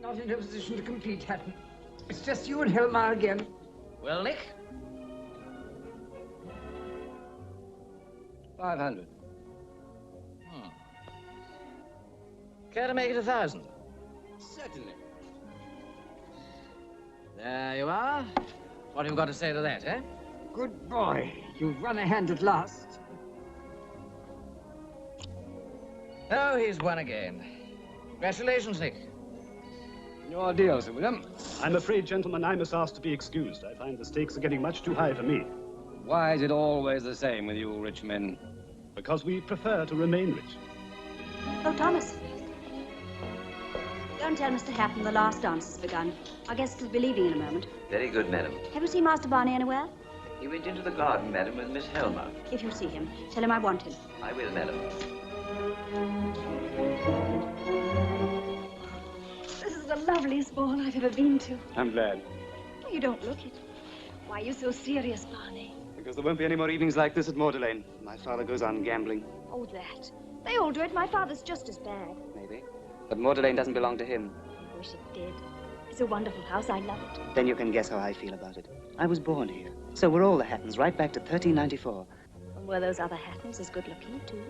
Not in a position to compete, Hatton. It's just you and Helmar again. Well, Nick? 500. Care to make it 1,000? Certainly. There you are. What have you got to say to that, eh? Good boy. You've run a hand at last. Oh, he's won again. Congratulations, Nick. Your deal, Sir William. I'm afraid, gentlemen, I must ask to be excused. I find the stakes are getting much too high for me. Why is it always the same with you rich men? Because we prefer to remain rich. Oh, Thomas. Go and tell Mr. Hatton the last dance has begun. Our guest will be leaving in a moment. Very good, madam. Have you seen Master Barney anywhere? He went into the garden, madam, with Miss Helmer. If you see him, tell him I want him. I will, madam. This is the loveliest ball I've ever been to. I'm glad. Oh, you don't look it. Why are you so serious, Barney? Because there won't be any more evenings like this at Mordelane. My father goes on gambling. Oh, that. They all do it. My father's just as bad. Maybe. But Mordelane doesn't belong to him. I wish it did. It's a wonderful house. I love it. Then you can guess how I feel about it. I was born here. So were all the Hattons, right back to 1394. And were those other Hattons as good looking, too?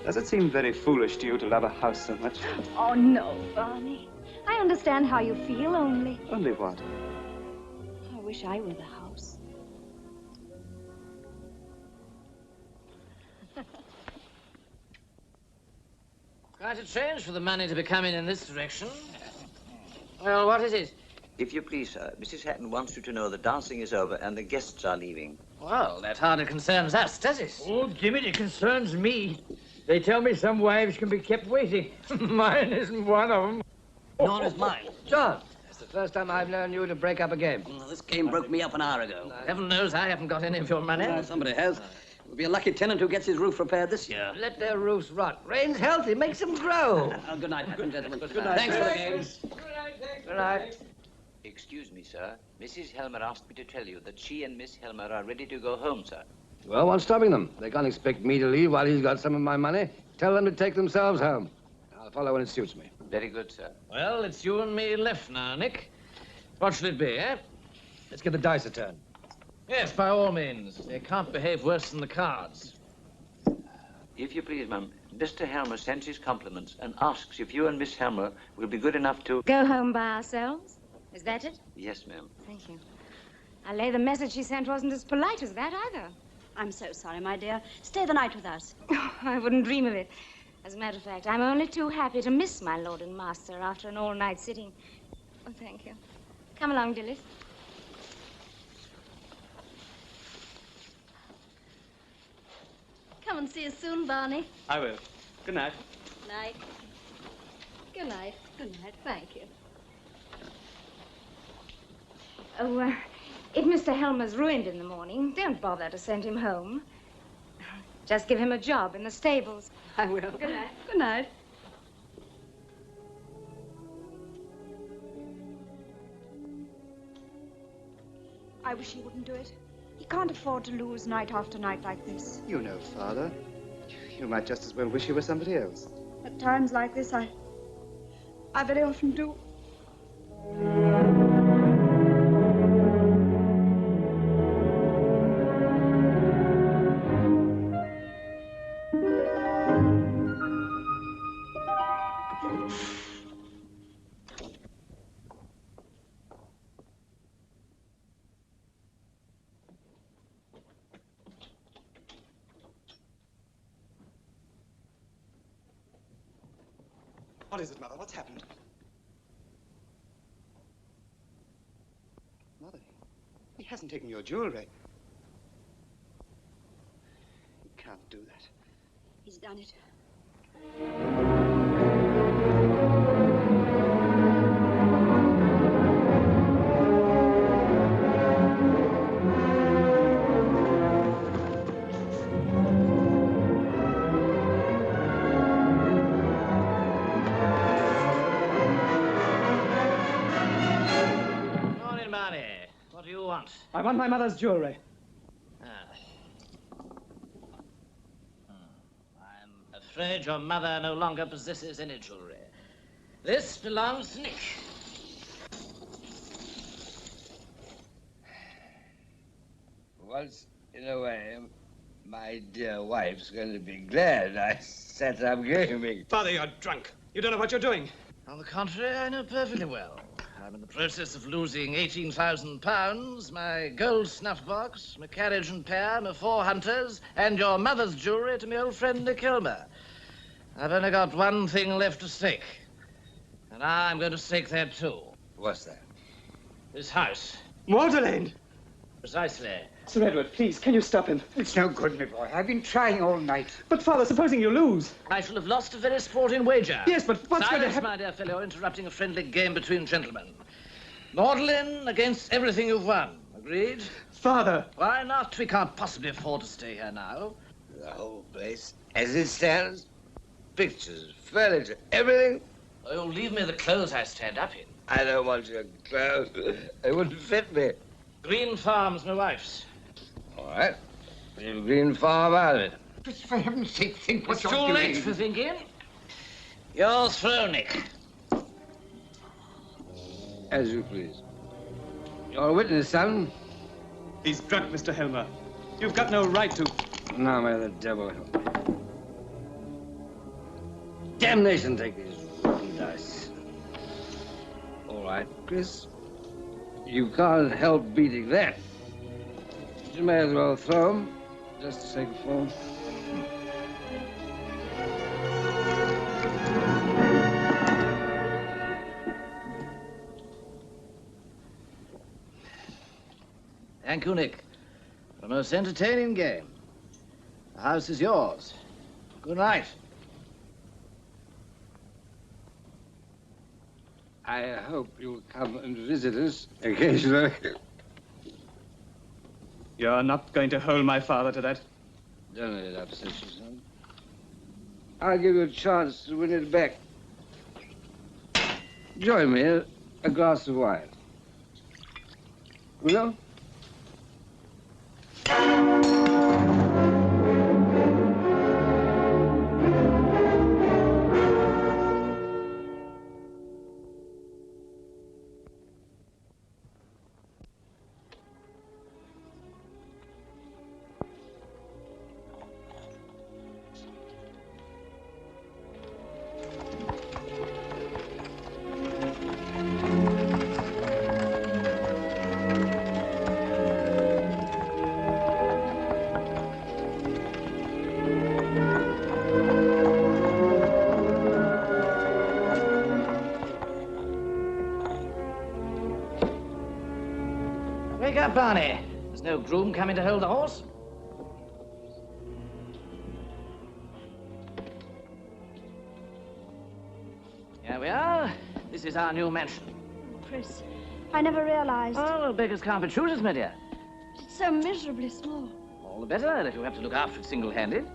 Does it seem very foolish to you to love a house so much? Oh, no, Barney. I understand how you feel, only... Only what? I wish I were the house. Quite a change for the money to be coming in this direction. Well, what is it? If you please, sir, Mrs. Hatton wants you to know the dancing is over and the guests are leaving. Well, that hardly concerns us, does it? Oh, Jimmy, it concerns me. They tell me some wives can be kept waiting. Mine isn't one of them. Nor is mine. John, it's the first time I've known you to break up a game. Well, this game broke me up an hour ago. Heaven knows I haven't got any of your money. Well, somebody has. It'll be a lucky tenant who gets his roof repaired this year. Let their roofs rot. Rain's healthy, makes them grow. Good night, gentlemen. Good night. Thanks for the games. Good night. Excuse me, sir. Mrs. Helmer asked me to tell you that she and Miss Helmer are ready to go home, sir. Well, what's stopping them? They can't expect me to leave while he's got some of my money. Tell them to take themselves home. I'll follow when it suits me. Very good, sir. Well, it's you and me left now, Nick. What shall it be, eh? Let's give the dice a turn. Yes, by all means. They can't behave worse than the cards. If you please, ma'am, Mr. Helmer sends his compliments and asks if you and Miss Helmer will be good enough to... Go home by ourselves? Is that it? Yes, ma'am. Thank you. I lay the message she sent wasn't as polite as that, either. I'm so sorry, my dear. Stay the night with us. Oh, I wouldn't dream of it. As a matter of fact, I'm only too happy to miss my lord and master after an all-night sitting. Oh, thank you. Come along, Dillis. Come and see us soon, Barney. I will. Good night. Night. Good night. Good night. Thank you. Oh, if Mr. Helmer's ruined in the morning, don't bother to send him home. Just give him a job in the stables. I will. Good night. Good night. I wish he wouldn't do it. He can't afford to lose night after night like this. You know, Father. You might just as well wish you were somebody else. At times like this, I very often do. What is it, Mother? What's happened? Mother, he hasn't taken your jewelry. He can't do that. He's done it. I want my mother's jewelry. I'm afraid your mother no longer possesses any jewelry. This belongs to Nick. Once in a way, my dear wife's going to be glad I set up gaming. Father, you're drunk. You don't know what you're doing. On the contrary, I know perfectly well. I'm in the process of losing £18,000, my gold snuff box, my carriage and pair, my 4 hunters, and your mother's jewelry to my old friend Nick Hilmer. I've only got one thing left to stake. And I'm going to stake that too. What's that? This house. Magdalene! Precisely. Sir Edward, please, can you stop him? It's no good, my boy. I've been trying all night. But, Father, supposing you lose? I shall have lost a very sporting wager. Yes, but what's going to Silence, happen? my dear fellow, interrupting a friendly game between gentlemen. Magdalene against everything you've won. Agreed? Father! Why not? We can't possibly afford to stay here now. The whole place, as it stands, pictures, furniture, everything. Oh, you'll leave me the clothes I stand up in. I don't want your clothes. They wouldn't fit me. Green Farm's my wife's. All right. We'll green farm out of it. Just for heaven's sake, think what It's you're too doing. late for thinking. You're through, Nick. As you please. You're a witness, son. He's drunk, Mr. Helmer. You've got no right to... Now may the devil help me. Damnation take these rotten dice. All right, Chris. You can't help beating that. You may as well throw 'em, just to sake of form. Thank you, Nick. A most entertaining game. The house is yours. Good night. I hope you'll come and visit us occasionally. You're not going to hold my father to that? Don't let it upset you, son. I'll give you a chance to win it back. Join me in a glass of wine. You know? Wake up, Barney. There's no groom coming to hold the horse. Here we are. This is our new mansion. Chris, I never realized. Oh, well, beggars can't be choosers, my dear. It's so miserably small. All the better if you have to look after it single-handed.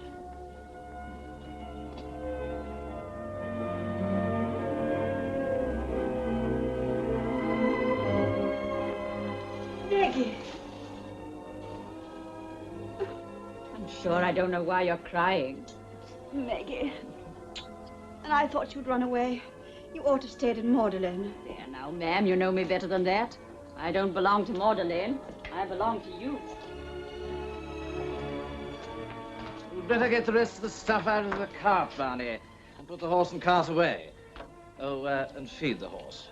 Maggie. I'm sure I don't know why you're crying. Maggie. And I thought you'd run away. You ought to have stayed in Magdalene. There now, ma'am, you know me better than that. I don't belong to Magdalene. I belong to you. You'd better get the rest of the stuff out of the cart, Barney, and put the horse and cart away. Oh, and feed the horse.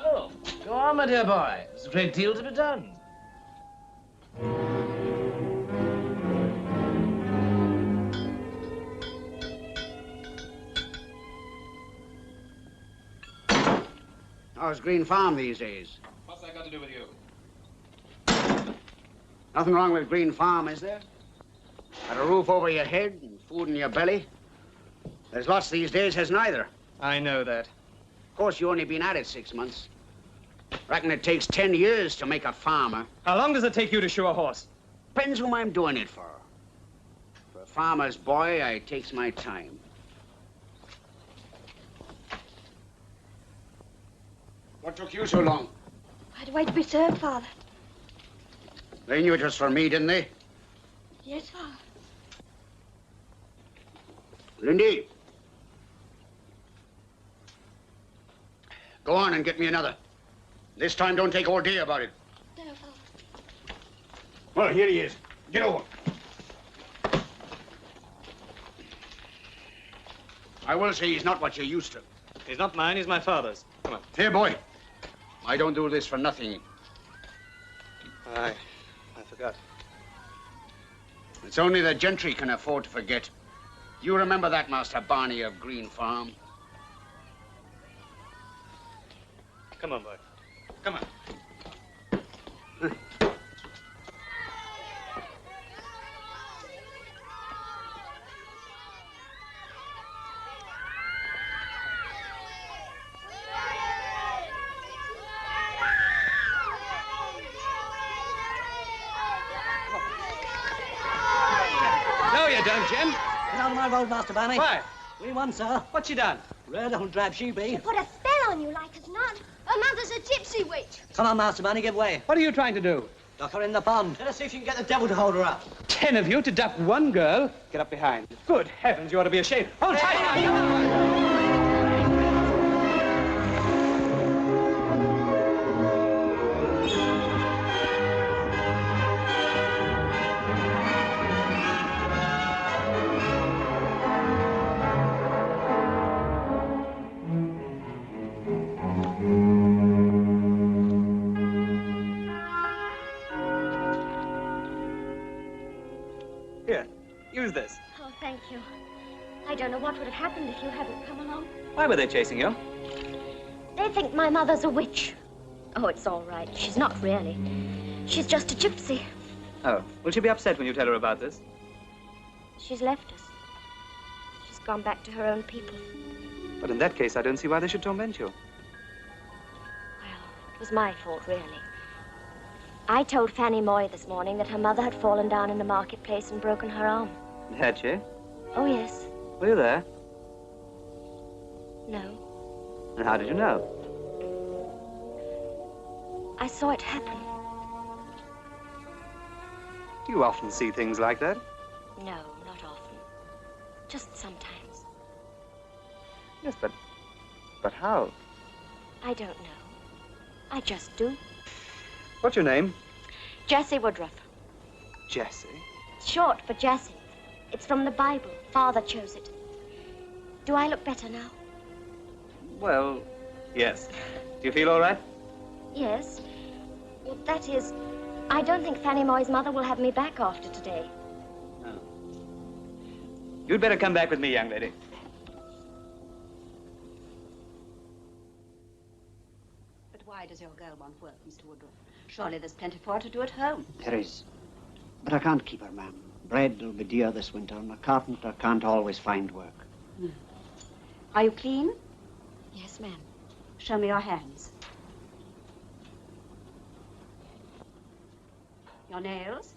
Oh, go on, my dear boy. There's a great deal to be done. How's Green Farm these days? What's that got to do with you? Nothing wrong with Green Farm, is there? Got a roof over your head and food in your belly? There's lots these days has neither. I know that. Of course, you only been at it 6 months. Reckon it takes 10 years to make a farmer. How long does it take you to shoe a horse? Depends whom I'm doing it for. For a farmer's boy, I takes my time. What took you so long? I had to wait to be served, Father. They knew it was for me, didn't they? Yes, Father. Lindy. Go on and get me another. This time, don't take all day about it. No, Father. Well, here he is. Get over. I will say he's not what you're used to. He's not mine, he's my father's. Come on. Here, boy. I don't do this for nothing. I forgot. It's only the gentry can afford to forget. You remember that, Master Barney of Green Farm? Come on, boy. Come on. No, you don't, Jim. Get out of my road, Master Barney. Why? We won, sir. What you done? Red little drab she be. She put a spell on you like as not. Her mother's a gypsy witch. Come on, Master Barney, give way. What are you trying to do? Lock her in the pond. Let us see if you can get the devil to hold her up. 10 of you to duck one girl? Get up behind. Good heavens, you ought to be ashamed. Hold tight now. Use this. Oh, thank you. I don't know what would have happened if you hadn't come along. Why were they chasing you? They think my mother's a witch. Oh, it's all right. She's not really. She's just a gypsy. Oh, will she be upset when you tell her about this? She's left us. She's gone back to her own people. But in that case, I don't see why they should torment you. Well, it was my fault, really. I told Fanny Moy this morning that her mother had fallen down in the marketplace and broken her arm. Had she? Oh, yes. Were you there? No. And how did you know? I saw it happen. Do you often see things like that? No, not often. Just sometimes. Yes, but how? I don't know. I just do. What's your name? Jassy Woodruff. Jassy? Short for Jassy. It's from the Bible. Father chose it. Do I look better now? Well, yes. Do you feel all right? Yes. Well, that is, I don't think Fanny Moy's mother will have me back after today. No. You'd better come back with me, young lady. But why does your girl want work, Mr. Woodruff? Surely there's plenty for her to do at home. There is. But I can't keep her, ma'am. Bread will be dear this winter, and a carpenter can't always find work. Are you clean? Yes, ma'am. Show me your hands. Your nails?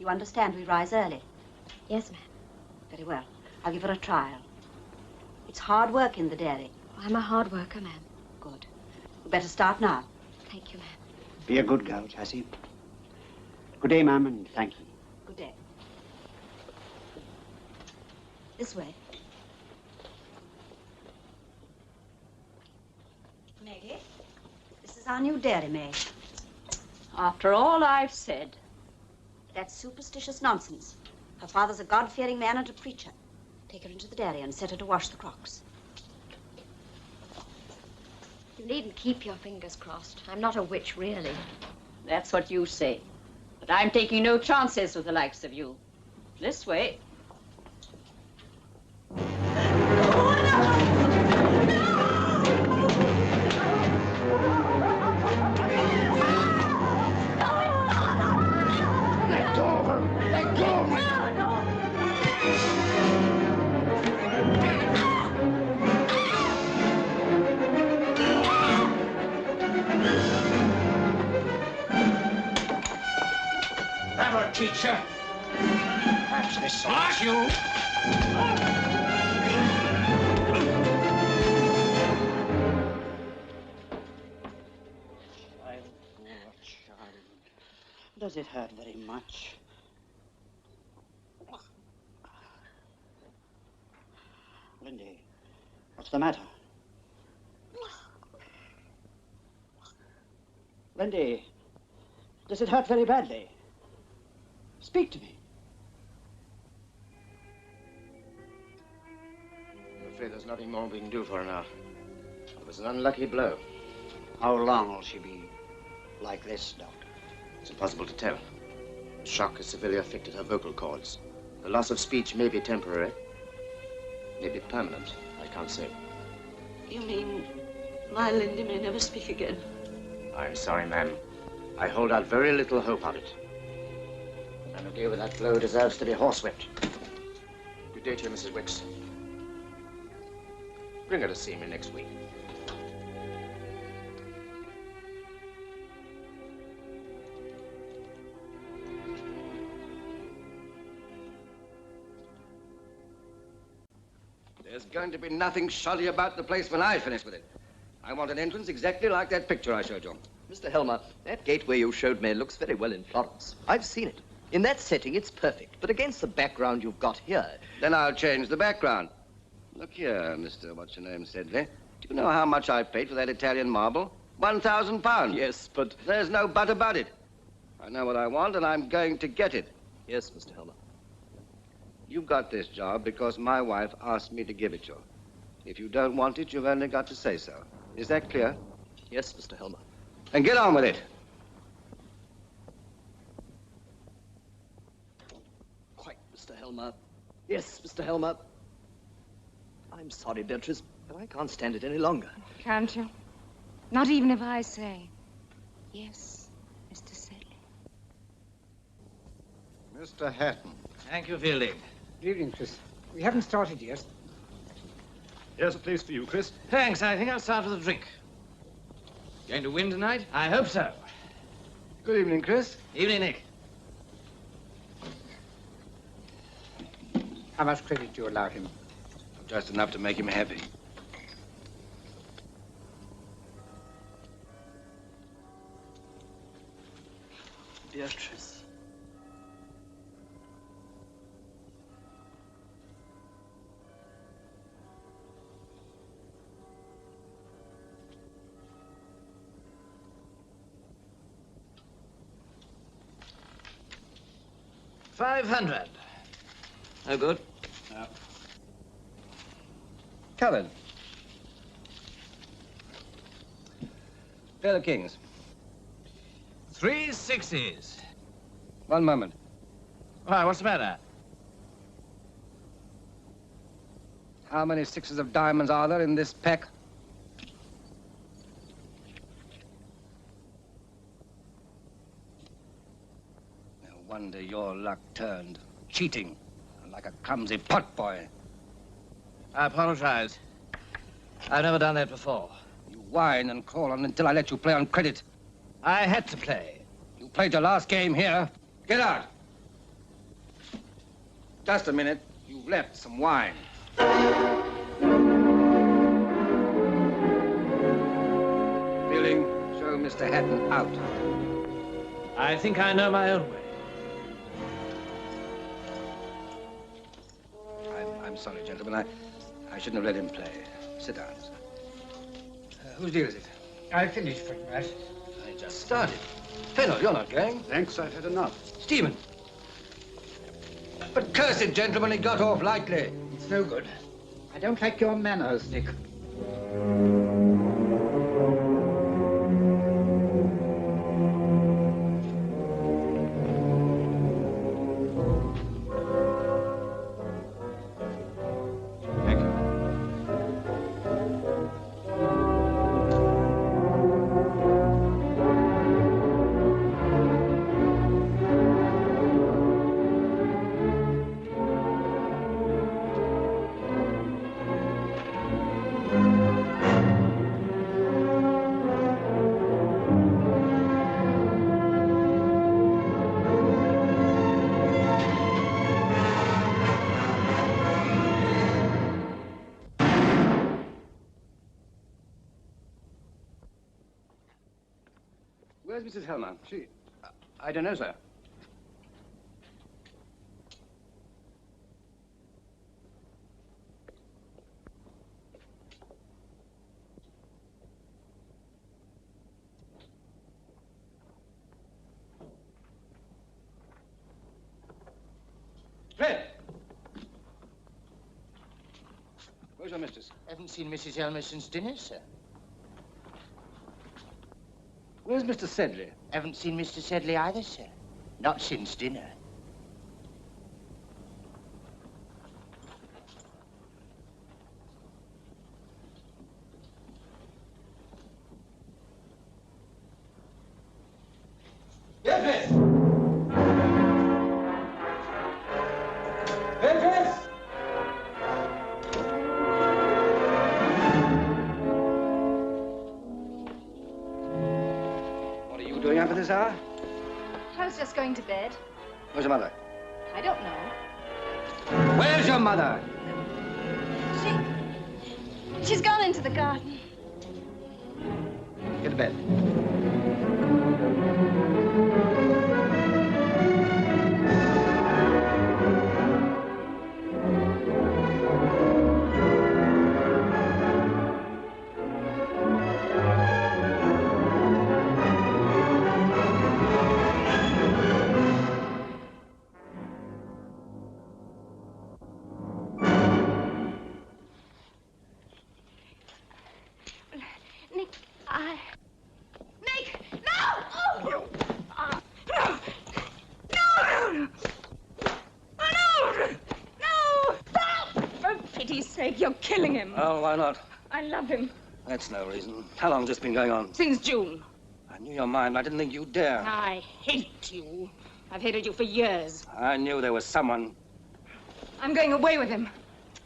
You understand we rise early? Yes, ma'am. Very well. I'll give her a trial. It's hard work in the dairy. I'm a hard worker, ma'am. Good. We better start now. Thank you, ma'am. Be a good girl, Jassy. Good day, ma'am, and thank you. Good day. This way. Maggie, this is our new dairy maid. After all I've said. That's superstitious nonsense. Her father's a God-fearing man and a preacher. Take her into the dairy and set her to wash the crocks. You needn't keep your fingers crossed. I'm not a witch, really. That's what you say. But I'm taking no chances with the likes of you. This way. Let go of her! Let go of her! That'll teach you. Perhaps this will teach you. Does it hurt very much? Lindy, what's the matter? Lindy, does it hurt very badly? Speak to me. I'm afraid there's nothing more we can do for her now. It was an unlucky blow. How long will she be like this, Doctor? It's impossible to tell. The shock has severely affected her vocal cords. The loss of speech may be temporary, may be permanent. I can't say. You mean my Lindy may never speak again? I'm sorry, ma'am. I hold out very little hope of it. And a day with that blow deserves to be horsewhipped. Good day to you, Mrs. Wicks. Bring her to see me next week. There's going to be nothing shoddy about the place when I finish with it. I want an entrance exactly like that picture I showed you. Mr. Helmer, that gateway you showed me looks very well in Florence. I've seen it. In that setting, it's perfect. But against the background you've got here... Then I'll change the background. Look here, Mr. What's-your-name, Sedley. Do you know how much I paid for that Italian marble? £1,000. Yes, but... There's no but about it. I know what I want, and I'm going to get it. Yes, Mr. Helmer. You got this job because my wife asked me to give it you. If you don't want it, you've only got to say so. Is that clear? Yes, Mr. Helmer. Then get on with it. Quite, Mr. Helmer. Yes, Mr. Helmer. I'm sorry, Beatrice, but I can't stand it any longer. Can't you? Not even if I say, yes, Mr. Sedley. Mr. Hatton. Thank you, Fielding. Good evening, Chris. We haven't started yet. Here's a place for you, Chris. Thanks. I think I'll start with a drink. Going to win tonight? I hope so. Good evening, Chris. Evening, Nick. How much credit do you allow him? Just enough to make him happy. Beatrice. $500. No good. No. Covered. Pair of kings. 3 6s. One moment. Why, what's the matter? How many sixes of diamonds are there in this pack? No wonder your luck turned. Cheating. Like a clumsy potboy. I apologize. I've never done that before. You whine and crawl on until I let you play on credit. I had to play. You played your last game here. Get out. Just a minute. You've left some wine. Fielding, show Mr. Hatton out. I think I know my own way. I'm sorry, gentlemen. I shouldn't have let him play. Sit down, sir. Whose deal is it? I finished, Frank. I just started. Fennel, you're not going. Thanks, I've had enough. Stephen. But curse it, gentlemen, he got off lightly. It's no good. I don't like your manners, Nick. Where's Mrs. Helmer? I don't know, sir. Haven't seen Mrs. Elmer since dinner, sir. Where's Mr. Sedley? Haven't seen Mr. Sedley either, sir. Not since dinner. Beatrice! Beatrice! What are you doing up at this hour? I was just going to bed. Where's your mother? I don't know. Where's your mother? She's gone into the garden. Get to bed. You're killing him. Oh, why not? I love him. That's no reason. How long's this been going on? Since June. I knew your mind. I didn't think you'd dare. I hate you. I've hated you for years. I knew there was someone. I'm going away with him.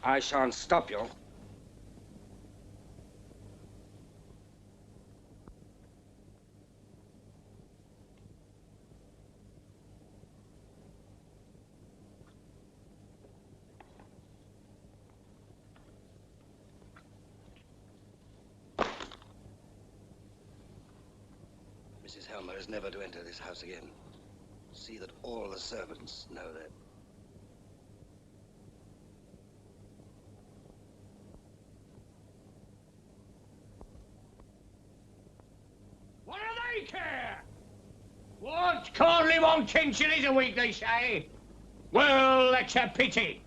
I shan't stop you. Mrs. Helmer is never to enter this house again. See that all the servants know that. What do they care? What? Can't live on 10 shillings a week, they say. Well, that's a pity.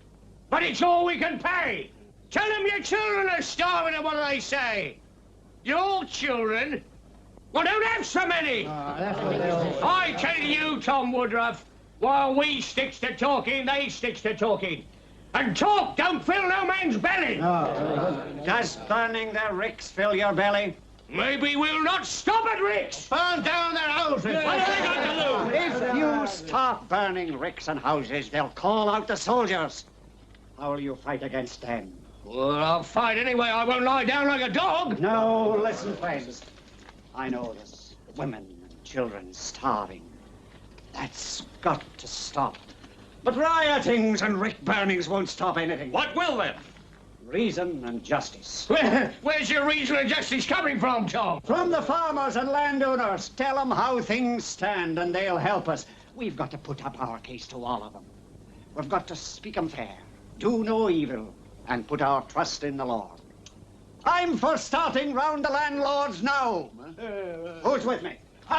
But it's all we can pay. Tell them your children are starving, and what do they say? Your children? Well, don't have so many. I tell you, Tom Woodruff, while we sticks to talking, they sticks to talking. And talk don't fill no man's belly. Does burning their ricks fill your belly? Maybe we'll not stop at ricks. Burn down their houses. What have they got to lose? If you stop burning ricks and houses, they'll call out the soldiers. How will you fight against them? Well, I'll fight anyway. I won't lie down like a dog. No, listen, friends. I know there's women and children starving. That's got to stop. But riotings and rick burnings won't stop anything. What will then? Reason and justice. Where's your reason and justice coming from, Tom? From the farmers and landowners. Tell them how things stand and they'll help us. We've got to put up our case to all of them. We've got to speak 'em fair, do no evil, and put our trust in the Lord. I'm for starting round the landlords now. Who's with me? Where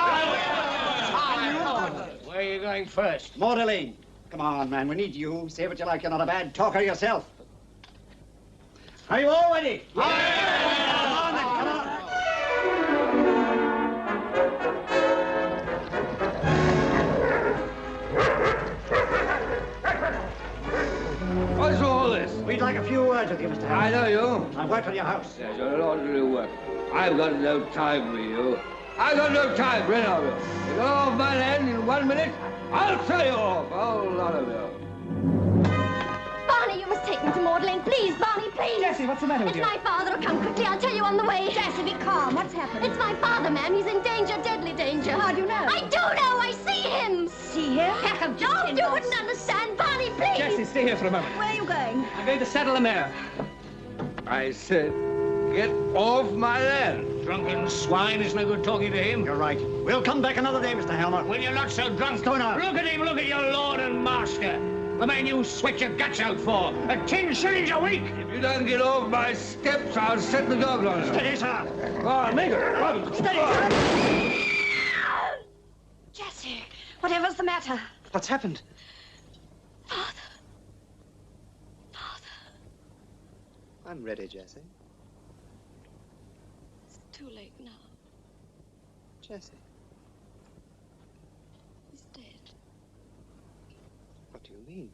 are you going first? Mordeline. Come on, man, we need you. Say what you like, you're not a bad talker yourself. Are you all ready? Come on, then, come on. What's all this? We'd like a few words with you, Mr. Hatton. I know you. I work for your house. Yes, you're an ordinary work. I've got no time for you. I've got no time for any of you. You go off my land in 1 minute, I'll tell you off, a whole lot of you. Barney, you must take me to Magdalene. Please, Barney, please. Jassy, what's the matter with you? It's my father. Come quickly. I'll tell you on the way. Jassy, be calm. What's happened? It's my father, ma'am. He's in danger, deadly danger. How do you know? I do know. I see him. See him? Heck of Don't you wouldn't understand. Barney, please. Jassy, stay here for a moment. Where are you going? I'm going to saddle a mare. I said, get off my land. Drunken swine, it's no good talking to him. You're right. We'll come back another day, Mr. Helmer. When you're not so drunk. What's going on? Look at him, look at your lord and master. The man you sweat your guts out for. At 10 shillings a week. If you don't get off my steps, I'll set the dog on you. Steady, sir. Go on, make it. Run. Steady, sir. Jassy, whatever's the matter? What's happened? Father. I'm ready, Jassy. too late now. Jassy, He's dead. what do you mean?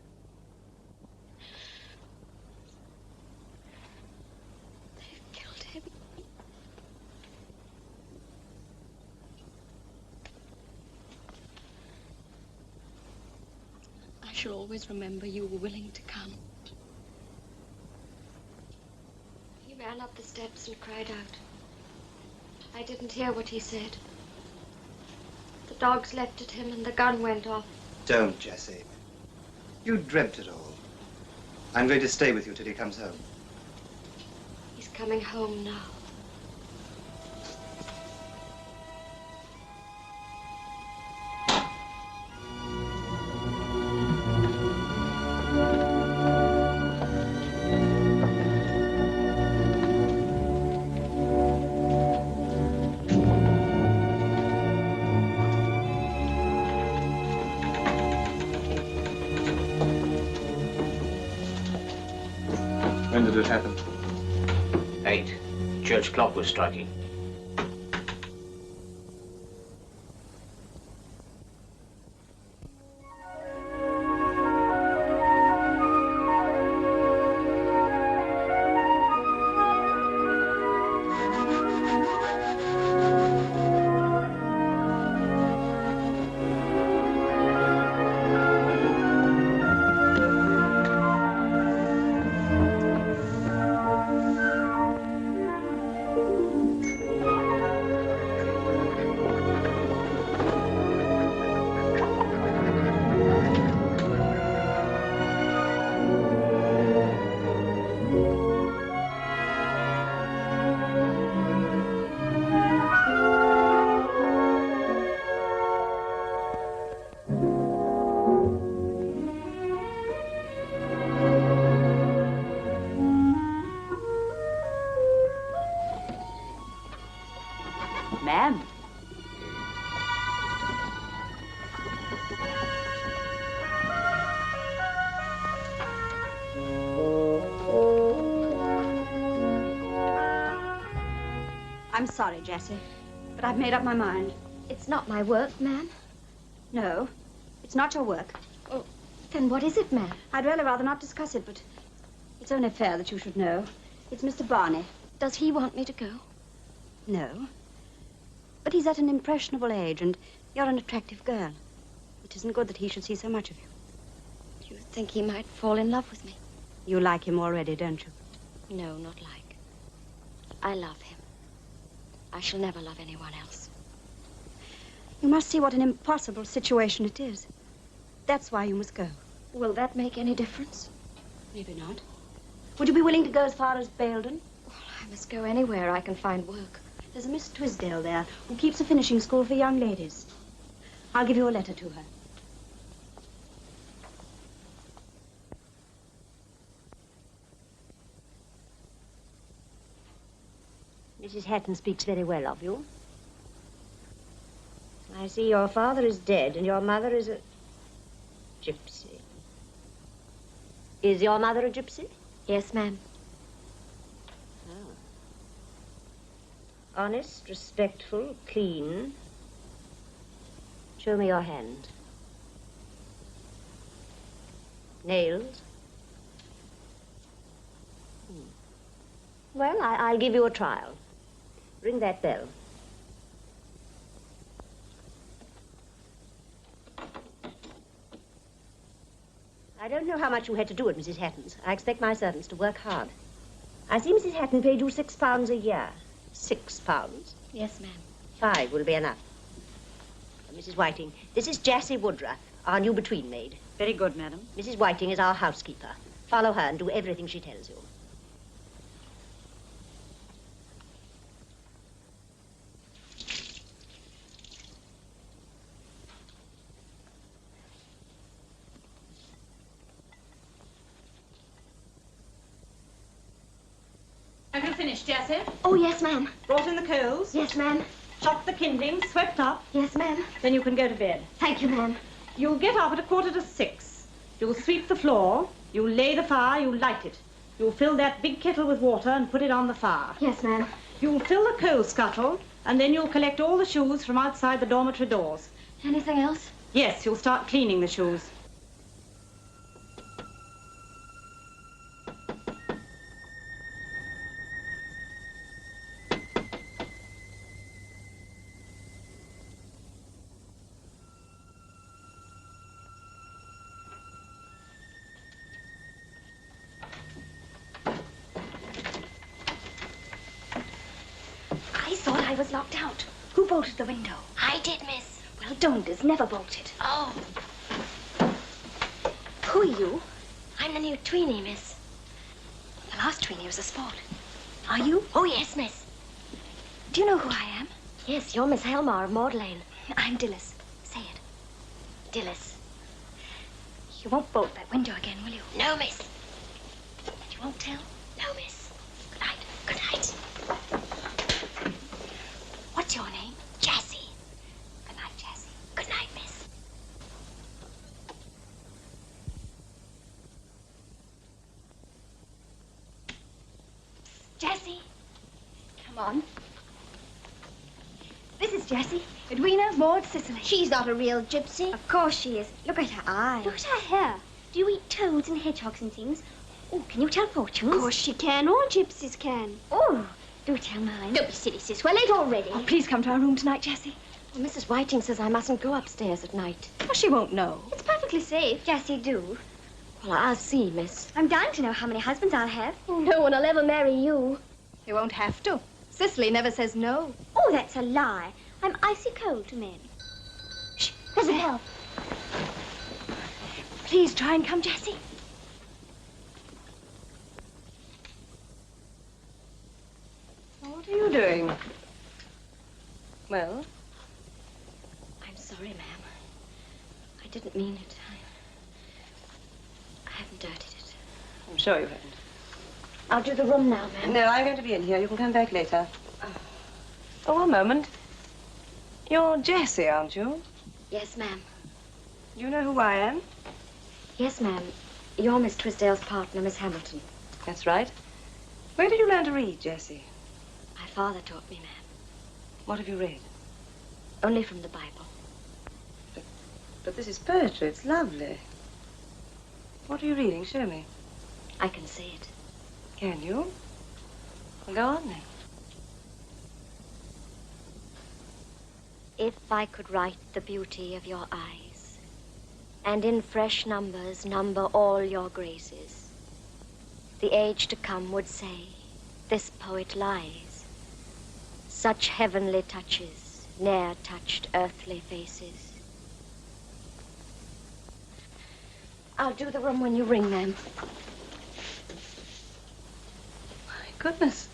They've killed him. I shall always remember you were willing to come. He ran up the steps and cried out. I didn't hear what he said. The dogs leapt at him and the gun went off. Don't, Jassy. You dreamt it all. I'm going to stay with you till he comes home. He's coming home now. When did it happen? 8. Church clock was striking. Ma'am. I'm sorry, Jassy, but I've made up my mind. It's not my work, ma'am. No, it's not your work. Oh, then what is it, ma'am? I'd really rather not discuss it, but it's only fair that you should know. It's Mr. Barney. Does he want me to go? No. But he's at an impressionable age, and you're an attractive girl. It isn't good that he should see so much of you. Do you think he might fall in love with me? You like him already, don't you? No, not like. I love him. I shall never love anyone else. You must see what an impossible situation it is. That's why you must go. Will that make any difference? Maybe not. Would you be willing to go as far as Baildon? Well, I must go anywhere I can find work. There's a Miss Twisdale there who keeps a finishing school for young ladies. I'll give you a letter to her. Mrs. Hatton speaks very well of you. I see your father is dead and your mother is a gypsy. Is your mother a gypsy? Yes, ma'am. Oh. Honest, respectful, clean. Show me your hand. Nails? Well, I'll give you a trial. Ring that bell. I don't know how much you had to do at Mrs. Hatton's. I expect my servants to work hard. I see Mrs. Hatton paid you £6 a year. £6? Yes, ma'am. 5 will be enough. Mrs. Whiting, this is Jassy Woodruff, our new between maid. Very good, madam. Mrs. Whiting is our housekeeper. Follow her and do everything she tells you. Have you finished, Jassy? Oh, yes, ma'am. Brought in the coals? Yes, ma'am. Chopped the kindling, swept up? Yes, ma'am. Then you can go to bed. Thank you, ma'am. You'll get up at 6:15. You'll sweep the floor, you'll lay the fire, you'll light it. You'll fill that big kettle with water and put it on the fire. Yes, ma'am. You'll fill the coal scuttle, and then you'll collect all the shoes from outside the dormitory doors. Anything else? Yes, you'll start cleaning the shoes. I thought I was locked out. Who bolted the window? I did, miss. Well, Donders never bolted. Oh. Who are you? I'm the new tweenie, miss. The last tweenie was a sport. Are you? Oh, yes, miss. Do you know who I am? Yes, you're Miss Helmar of Magdalene. I'm Dillis. Say it. Dillis. You won't bolt that window again, will you? No, miss. And you won't tell? No, miss. Good night. Good night. What's your name? Jassy. Good night, Jassy. Good night, miss. Jassy. Come on. This is Jassy. Edwina Maud Cicely. She's not a real gypsy. Of course she is. Look at her eyes. Look at her hair. Do you eat toads and hedgehogs and things? Oh, can you tell fortunes? Of course she can. All gypsies can. Oh, do tell mine. Don't be silly, sis. We're late already. Oh, please come to our room tonight, Jassy. Well, Mrs. Whiting says I mustn't go upstairs at night. Well, she won't know. It's perfectly safe. Jassy, do. Well, I'll see, miss. I'm dying to know how many husbands I'll have. Oh, no one will ever marry you. You won't have to. Cicely never says no. Oh, that's a lie. I'm icy cold to men. Shh, there's a bell. Please try and come, Jassy. What are you doing? Well? I'm sorry, ma'am. I didn't mean it. I haven't dirtied it. I'm sure you haven't. I'll do the room now, ma'am. No, I'm going to be in here. You can come back later. Oh, one moment. You're Jassy, aren't you? Yes, ma'am. Do you know who I am? Yes, ma'am. You're Miss Twisdale's partner, Miss Hamilton. That's right. Where did you learn to read, Jassy? My father taught me, ma'am. What have you read? Only from the Bible. But this is poetry. It's lovely. What are you reading? Show me. I can say it. Can you? Well, go on then. If I could write the beauty of your eyes, and in fresh numbers number all your graces, the age to come would say, this poet lies. Such heavenly touches ne'er touched earthly faces. I'll do the room when you ring, ma'am. My goodness.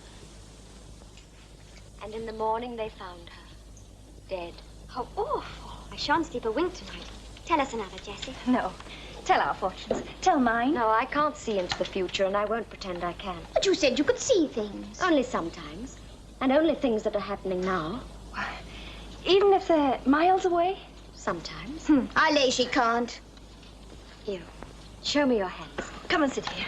And in the morning they found her, dead. How awful. I shan't sleep a wink tonight. Tell us another, Jassy. No. Tell our fortunes. Tell mine. No, I can't see into the future, and I won't pretend I can. But you said you could see things. Only sometimes. And only things that are happening now. Even if they're miles away? Sometimes. I lay she can't. You. Show me your hands. Come and sit here.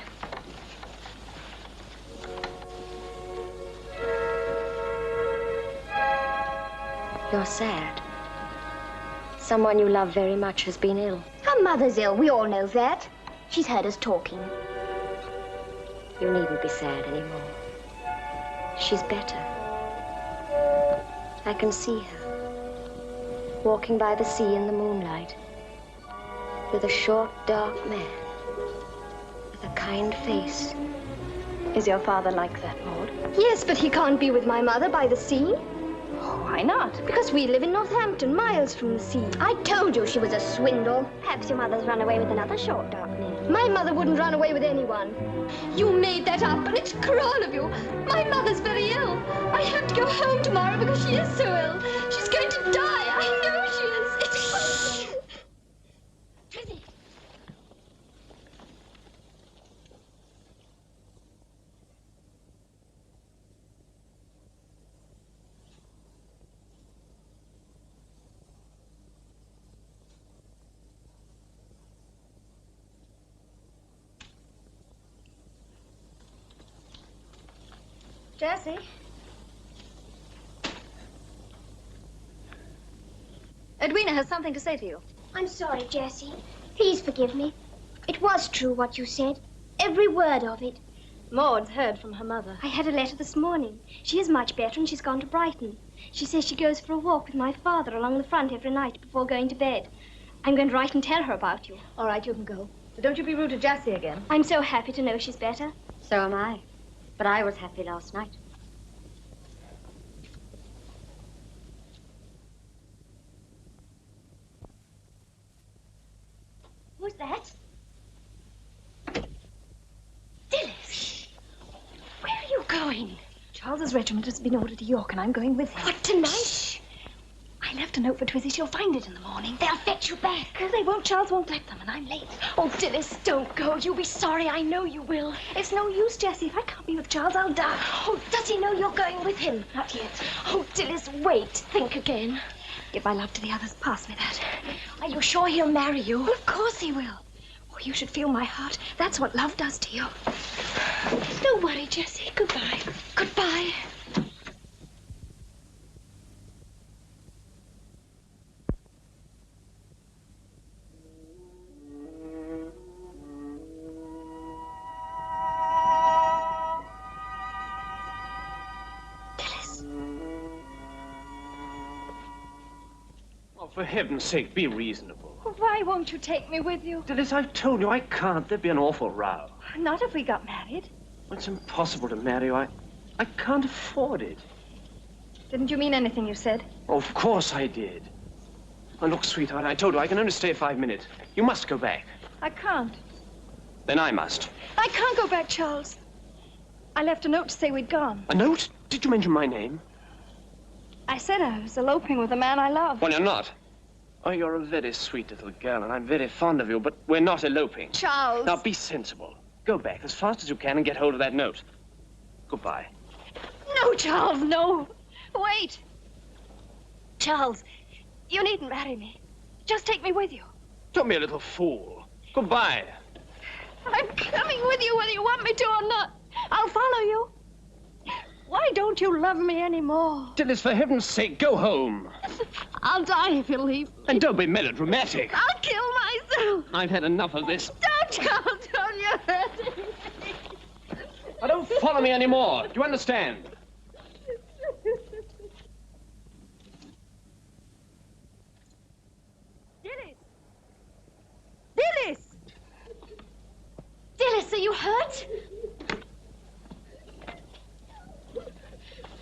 You're sad. Someone you love very much has been ill. Her mother's ill. We all know that. She's heard us talking. You needn't be sad anymore. She's better. I can see her, walking by the sea in the moonlight, with a short, dark man, with a kind face. Is your father like that, Maud? Yes, but he can't be with my mother by the sea. Why not? Because we live in Northampton, miles from the sea. I told you she was a swindle. Perhaps your mother's run away with another short, dark man. My mother wouldn't run away with anyone. You made that up, but it's cruel of you. My mother's very ill. I have to go home tomorrow because she is so ill. She's going to die. I know she is. Tracy. Jassy? Edwina has something to say to you. I'm sorry, Jassy. Please forgive me. It was true what you said. Every word of it. Maud's heard from her mother. I had a letter this morning. She is much better and she's gone to Brighton. She says she goes for a walk with my father along the front every night before going to bed. I'm going to write and tell her about you. All right, you can go. But don't you be rude to Jassy again. I'm so happy to know she's better. So am I. But I was happy last night. Who's that? Dilys! Where are you going? Charles's regiment has been ordered to York, and I'm going with him. What, tonight? I left a note for Twizzy. She'll find it in the morning. They'll fetch you back. No, they won't. Charles won't let them, and I'm late. Oh, Dilys, don't go. You'll be sorry. I know you will. It's no use, Jassy. If I can't be with Charles, I'll die. Oh, does he know you're going with him? Not yet. Oh, Dilys, wait. Think again. Give my love to the others. Pass me that. Are you sure he'll marry you? Well, of course he will. Oh, you should feel my heart. That's what love does to you. Don't worry, Jassy. Goodbye. Goodbye. For heaven's sake, be reasonable. Why won't you take me with you? Dilys, I've told you I can't. There'd be an awful row. Not if we got married. It's impossible to marry you. I can't afford it. Didn't you mean anything you said? Oh, of course I did. Oh, look, sweetheart, I told you I can only stay 5 minutes. You must go back. I can't. Then I must. I can't go back, Charles. I left a note to say we'd gone. A note? Did you mention my name? I said I was eloping with a man I love. Well, you're not. Oh, you're a very sweet little girl, and I'm very fond of you, but we're not eloping. Charles! Now, be sensible. Go back as fast as you can and get hold of that note. Goodbye. No, Charles, no. Wait. Charles, you needn't marry me. Just take me with you. Don't be a little fool. Goodbye. I'm coming with you whether you want me to or not. I'll follow you. Why don't you love me anymore? Dilys, for heaven's sake, go home. I'll die if you leave me. And don't be melodramatic. I'll kill myself. I've had enough of this. Don't, Charles, don't. You're hurting me. Now, don't follow me anymore. Do you understand? Dilys! Dilys! Dilys, are you hurt?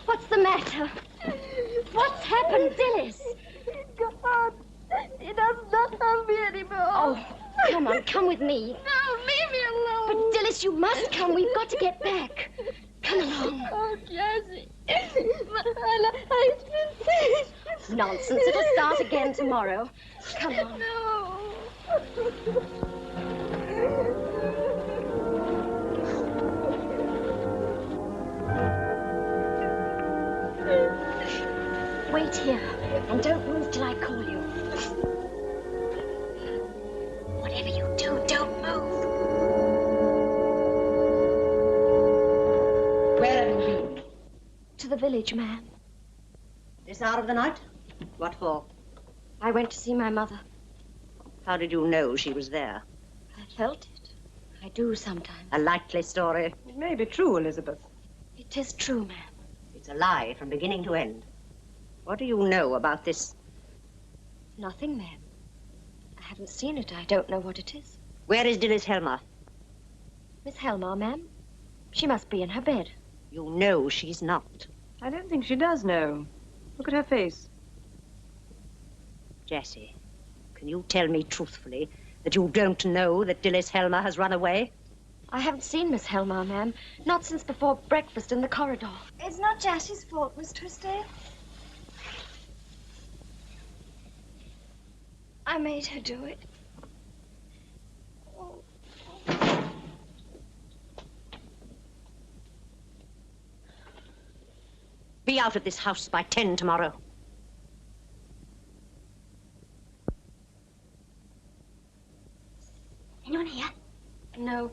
What's the matter? What's happened, Dilys? God, he does not love me anymore. Oh, come on, come with me. No, leave me alone. But Dilys, you must come. We've got to get back. Come along. Oh, Jassy. Nonsense. It'll start again tomorrow. Come on. No. Wait here, and don't move till I call you. Whatever you do, don't move. Where have you been? To the village, ma'am. This hour of the night? What for? I went to see my mother. How did you know she was there? I felt it. I do sometimes. A likely story. It may be true, Elizabeth. It is true, ma'am. It's a lie from beginning to end. What do you know about this? Nothing, ma'am. I haven't seen it. I don't know what it is. Where is Dilys Helmer? Miss Helmer, ma'am? She must be in her bed. You know she's not. I don't think she does know. Look at her face. Jassy, can you tell me truthfully that you don't know that Dilys Helmer has run away? I haven't seen Miss Helmer, ma'am. Not since before breakfast in the corridor. It's not Jassy's fault, Miss Twisdale. I made her do it. Be out of this house by 10 tomorrow. Anyone here? No.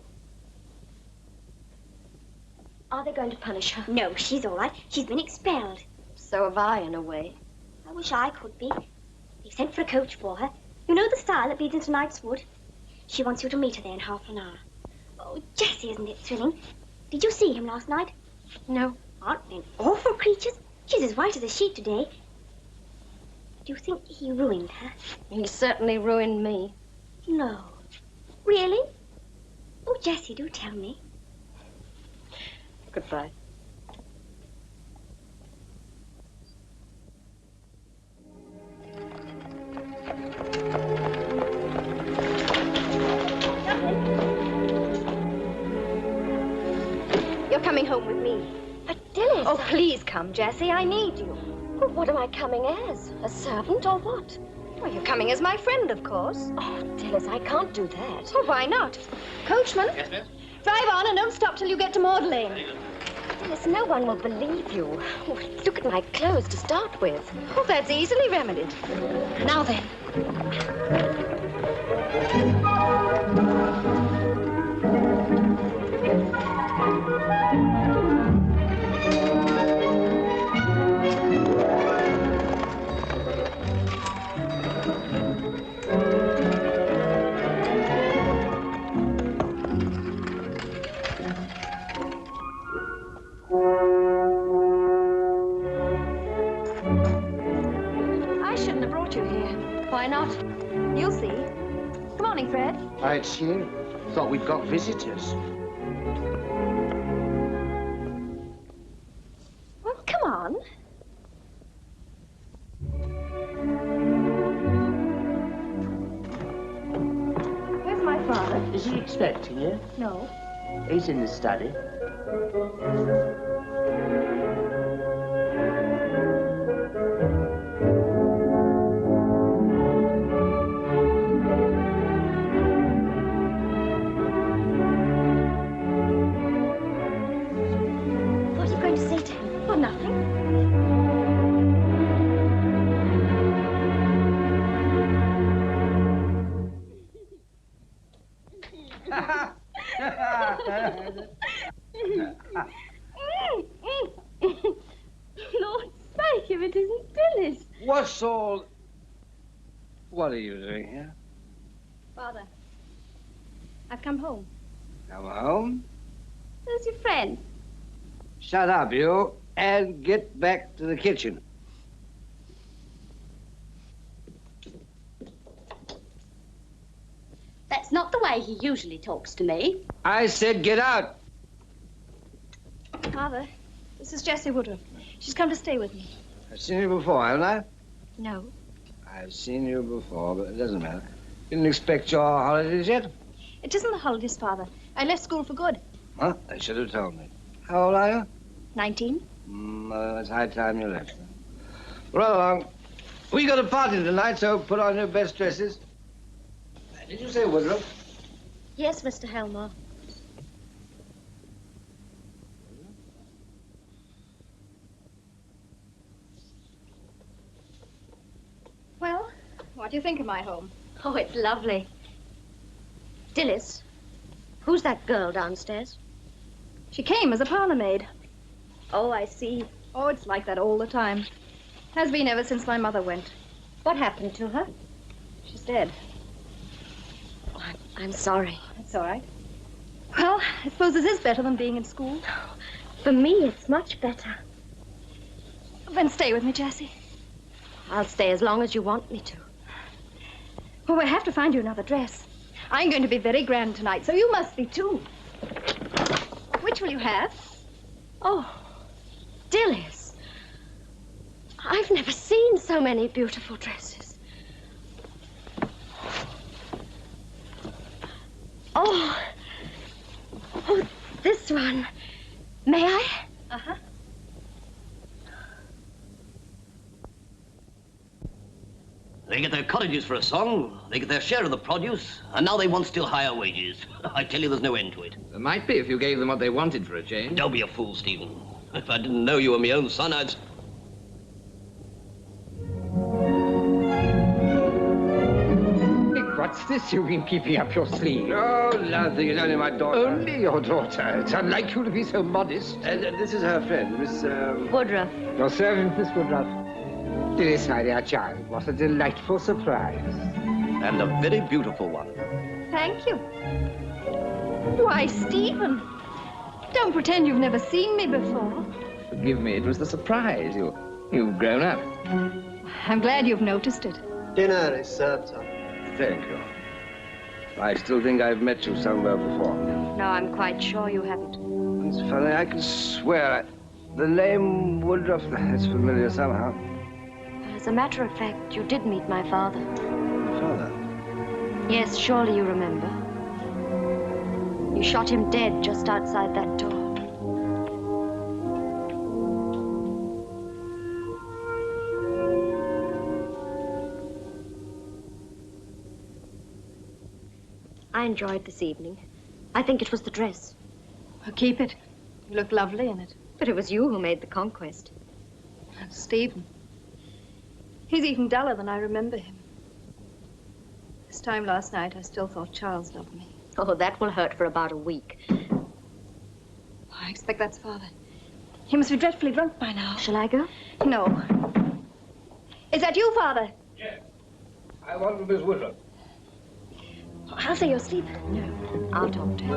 Are they going to punish her? No, she's all right. She's been expelled. So have I, in a way. I wish I could be. They've sent for a coach for her. You know the stile that leads into Knightswood? She wants you to meet her there in half an hour. Oh, Jassy, isn't it thrilling? Did you see him last night? No. Aren't they awful creatures? She's as white as a sheet today. Do you think he ruined her? He certainly ruined me. No. Really? Oh, Jassy, do tell me. Goodbye. You're coming home with me. But Dilys... Oh, please come, Jassy. I need you. Well, what am I coming as? A servant or what? Well, you're coming as my friend, of course. Oh, Dilys, I can't do that. Oh, why not? Coachman? Yes, miss? Drive on and don't stop till you get to Magdalene. Dilys, no one will believe you. Oh, look at my clothes to start with. Oh, that's easily remedied. Now then. Why not? You'll see. Good morning, Fred. I'd seen. Thought we'd got visitors. Well, come on. Where's my father? Is he expecting you? No. He's in the study. Lord sake, if it isn't Dilys. What's all... What are you doing here? Father, I've come home. Come home? Where's your friend? Shut up, you, and get back to the kitchen. That's not the way he usually talks to me. I said get out. Father, this is Jassy Woodruff. She's come to stay with me. I've seen you before, haven't I? No. I've seen you before, but it doesn't matter. Didn't expect your holidays yet? It isn't the holidays, Father. I left school for good. Huh? They should have told me. How old are you? 19. It's high time you left. Run along. We got a party tonight, so put on your best dresses. Did you say Woodruff? Yes, Mr. Helmer. Well, what do you think of my home? Oh, it's lovely. Dilys, who's that girl downstairs? She came as a parlor maid. Oh, I see. Oh, it's like that all the time. Has been ever since my mother went. What happened to her? She's dead. Oh, I'm sorry. That's all right. Well, I suppose this is better than being in school. For me, it's much better. Then stay with me, Jassy. I'll stay as long as you want me to. Well, we'll have to find you another dress. I'm going to be very grand tonight, so you must be too. Which will you have? Oh, Dilys. I've never seen so many beautiful dresses. Oh, this one. May I? Uh-huh. They get their cottages for a song, they get their share of the produce, and now they want still higher wages. I tell you, there's no end to it. There might be if you gave them what they wanted for a change. Don't be a fool, Stephen. If I didn't know you were my own son, I'd... What's this you've been keeping up your sleeve? Oh, nothing. It's only my daughter. Only your daughter. It's unlike you to be so modest. This is her friend, Miss... Woodruff. Your servant, Miss Woodruff. Yes, my dear child, what a delightful surprise. And a very beautiful one. Thank you. Why, Stephen, don't pretend you've never seen me before. Forgive me, it was the surprise. You've grown up. I'm glad you've noticed it. Dinner is served, sir. Thank you. I still think I've met you somewhere before. No, I'm quite sure you haven't. It's funny, I can swear the name Woodruff, it's familiar somehow. As a matter of fact, you did meet my father. Father? Yes, surely you remember. You shot him dead just outside that door. I enjoyed this evening. I think it was the dress. Well, keep it. You look lovely in it. But it was you who made the conquest. Stephen. He's even duller than I remember him. This time last night, I still thought Charles loved me. Oh, that will hurt for about a week. I expect that's Father. He must be dreadfully drunk by now. Shall I go? No. Is that you, Father? Yes. I want Miss Woodruff. I'll say you're Stephen. No, I'll talk to him.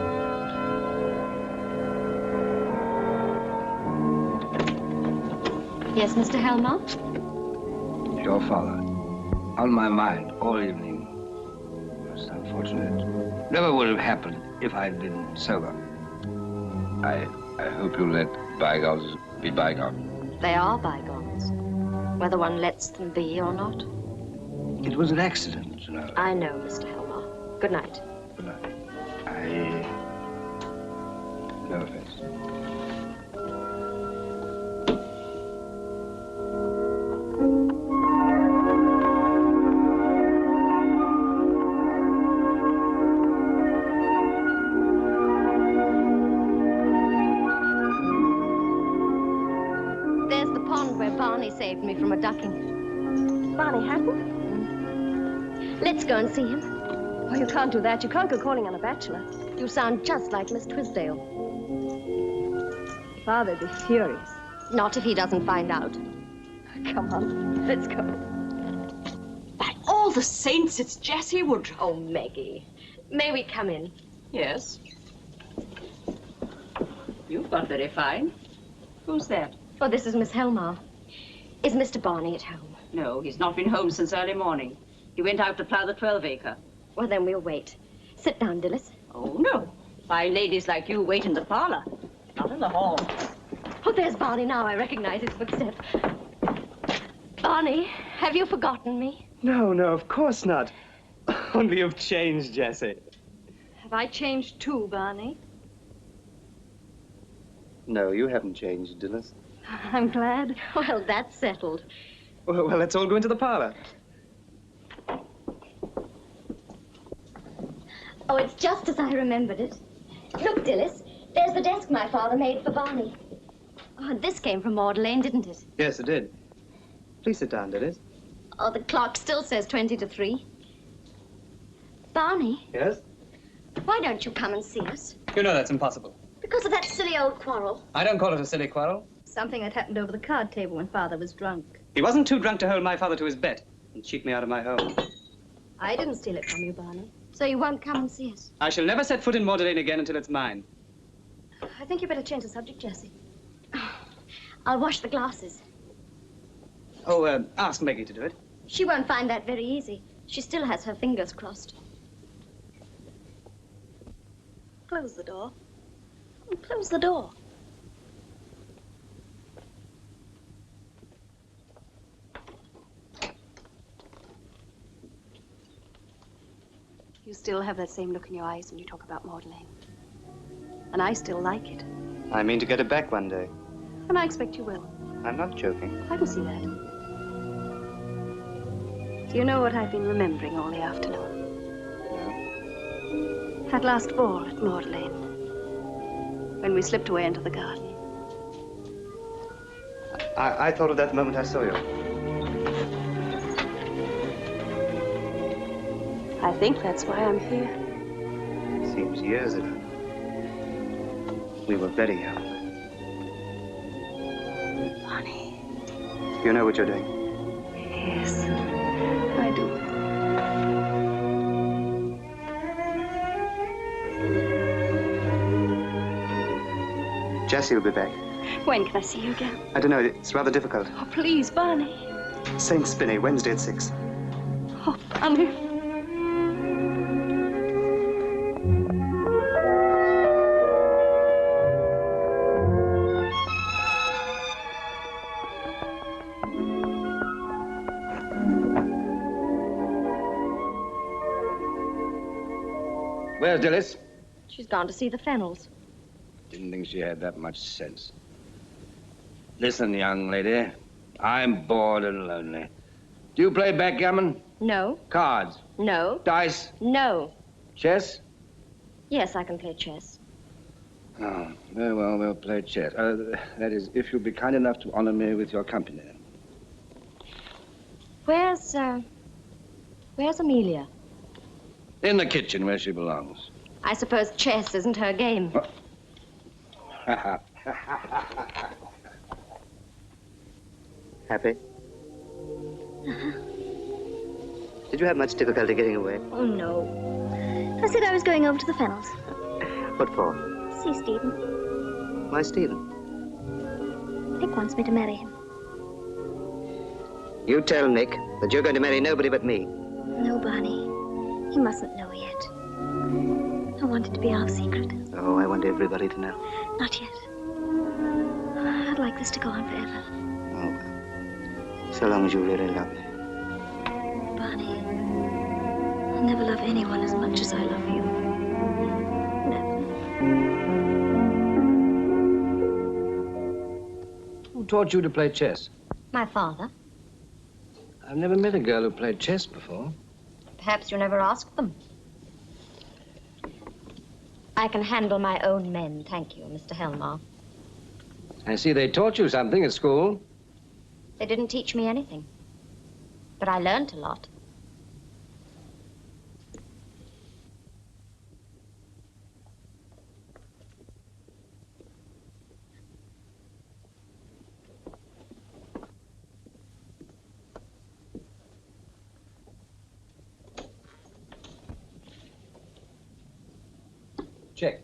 Yes, Mr. Helmer? Your father. On my mind all evening. Most unfortunate. Never would have happened if I'd been sober. I hope you'll let bygones be bygones. They are bygones, whether one lets them be or not. It was an accident, you know. I know, Mr. Helmer. Good night. Good night. No offense. There's the pond where Barney saved me from a ducking. Barney Hatton? Let's go and see him. Oh, you can't do that. You can't go calling on a bachelor. You sound just like Miss Twisdale. Father'd be furious. Not if he doesn't find out. Come on, let's go. By all the saints, it's Jassy Woodruff. Oh, Maggie. May we come in? Yes. You've got very fine. Who's that? Oh, this is Miss Helmer. Is Mr. Barney at home? No, he's not been home since early morning. He went out to plough the 12-acre. Well, then we'll wait. Sit down, Dillis. Oh, no. Fine ladies like you wait in the parlor, not in the hall. Oh, there's Barney now. I recognize his footstep. Barney, have you forgotten me? No, of course not. Only you've changed, Jassy. Have I changed too, Barney? No, you haven't changed, Dillis. I'm glad. Well, that's settled. Well, let's all go into the parlor. Oh, it's just as I remembered it. Look, Dillis, there's the desk my father made for Barney. Oh, and this came from Magdalene, didn't it? Yes, it did. Please sit down, Dillis. Oh, the clock still says 20 to 3. Barney? Yes? Why don't you come and see us? You know that's impossible. Because of that silly old quarrel. I don't call it a silly quarrel. Something that happened over the card table when Father was drunk. He wasn't too drunk to hold my father to his bet and cheat me out of my home. I didn't steal it from you, Barney. So you won't come and see us? I shall never set foot in Magdalene again until it's mine. I think you better change the subject, Jassy. I'll wash the glasses. Oh, ask Maggie to do it. She won't find that very easy. She still has her fingers crossed. Close the door. Close the door. You still have that same look in your eyes when you talk about Magdalene. And I still like it. I mean to get it back one day. And I expect you will. I'm not joking. I can see that. Do you know what I've been remembering all the afternoon? No. That last ball at Magdalene. When we slipped away into the garden. I thought of that the moment I saw you. I think that's why I'm here. Seems years ago. We were very young. Barney. You know what you're doing? Yes, I do. Jassy will be back. When can I see you again? I don't know, it's rather difficult. Oh, please, Barney. St. Spinney, Wednesday at 6. Oh, Barney. Where's Dillis? She's gone to see the Fennels. Didn't think she had that much sense. Listen, young lady, I'm bored and lonely. Do you play backgammon? No. Cards? No. Dice? No. Chess? Yes, I can play chess. Oh, very well, we'll play chess. That is, if you'll be kind enough to honor me with your company. Where's Amelia? In the kitchen where she belongs. I suppose chess isn't her game. Happy? Did you have much difficulty getting away? Oh, no. I said I was going over to the Fennels. What for? See Stephen. Why Stephen? Nick wants me to marry him. You tell Nick that you're going to marry nobody but me. No, Barney. He mustn't know yet. I want it to be our secret. Oh, I want everybody to know. Not yet. I'd like this to go on forever. Oh, well. So long as you really love me. Barney, I'll never love anyone as much as I love you. Never. Who taught you to play chess? My father. I've never met a girl who played chess before. Perhaps you never asked them. I can handle my own men, thank you, Mr. Helmar. I see they taught you something at school. They didn't teach me anything. But I learned a lot. Check.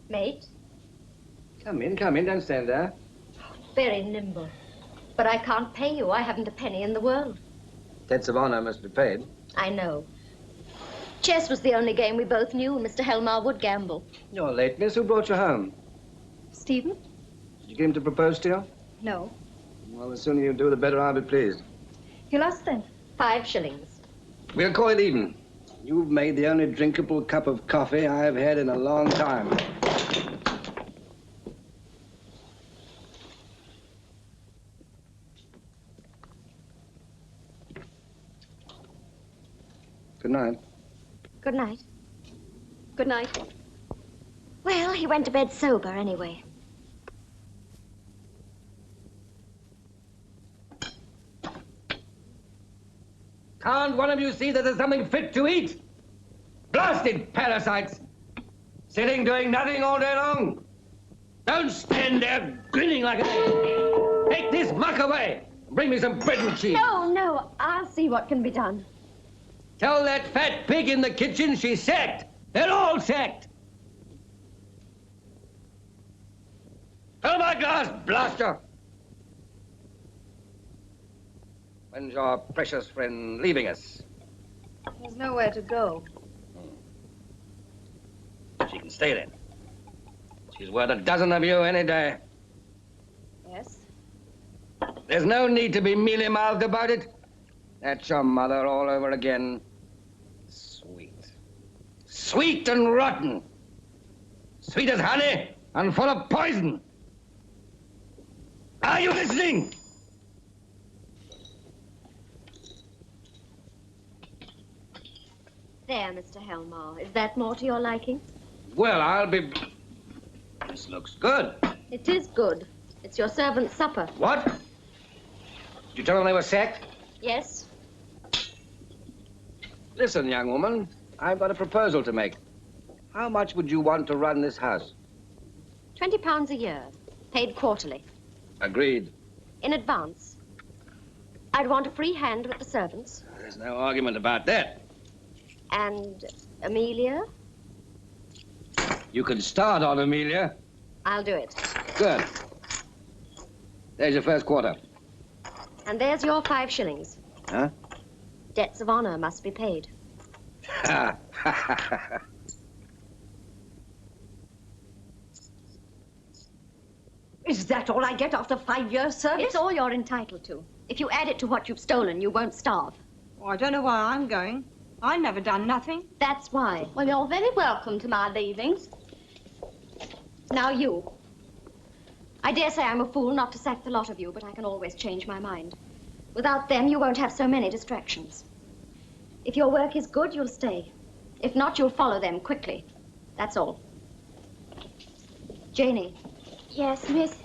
Mate? Come in, don't stand there. Very nimble. But I can't pay you. I haven't a penny in the world. Debts of honor must be paid. I know. Chess was the only game we both knew, and Mr. Helmar would gamble. You're late, miss. Who brought you home? Stephen? Did you get him to propose to you? No. Well, the sooner you do, the better I'll be pleased. You lost then? 5 shillings. We'll call it even. You've made the only drinkable cup of coffee I have had in a long time. Good night. Good night. Good night. Well, he went to bed sober anyway. Can't one of you see that there's something fit to eat? Blasted parasites! Sitting doing nothing all day long. Don't stand there grinning like a... Take this muck away. Bring me some bread and cheese. No, I'll see what can be done. Tell that fat pig in the kitchen she's sacked. They're all sacked. Fill my glass, blaster. When's your precious friend leaving us? There's nowhere to go. She can stay then. She's worth a dozen of you any day. Yes? There's no need to be mealy-mouthed about it. That's your mother all over again. Sweet. Sweet and rotten. Sweet as honey and full of poison. Are you listening? There, Mr. Helmar. Is that more to your liking? Well, I'll be... This looks good. It is good. It's your servant's supper. What? Did you tell them they were sacked? Yes. Listen, young woman, I've got a proposal to make. How much would you want to run this house? £20 a year, paid quarterly. Agreed. In advance. I'd want a free hand with the servants. There's no argument about that. And Amelia? You can start on Amelia. I'll do it. Good. There's your first quarter. And there's your 5 shillings. Huh? Debts of honor must be paid. Ha! Is that all I get after 5 years' service? It's all you're entitled to. If you add it to what you've stolen, you won't starve. Oh, I don't know why I'm going. I've never done nothing. That's why. Well, you're very welcome to my leavings. Now you. I dare say I'm a fool not to sack the lot of you, but I can always change my mind. Without them, you won't have so many distractions. If your work is good, you'll stay. If not, you'll follow them quickly. That's all. Janie. Yes, miss?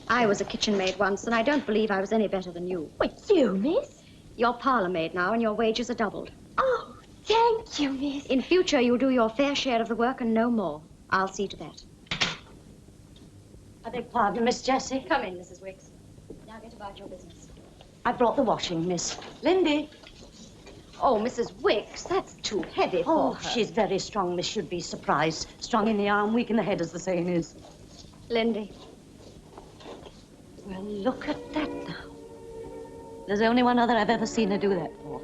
I was a kitchen maid once, and I don't believe I was any better than you. What, you, miss? You're parlour maid now, and your wages are doubled. Oh, thank you, miss. In future, you'll do your fair share of the work and no more. I'll see to that. I beg pardon, Miss Jassy. Come in, Mrs. Wicks. Now get about your business. I brought the washing, miss. Lindy. Oh, Mrs. Wicks, that's too heavy for her. She's very strong, miss. You'd be surprised. Strong in the arm, weak in the head, as the saying is. Lindy. Well, look at that now. There's only one other I've ever seen her do that for.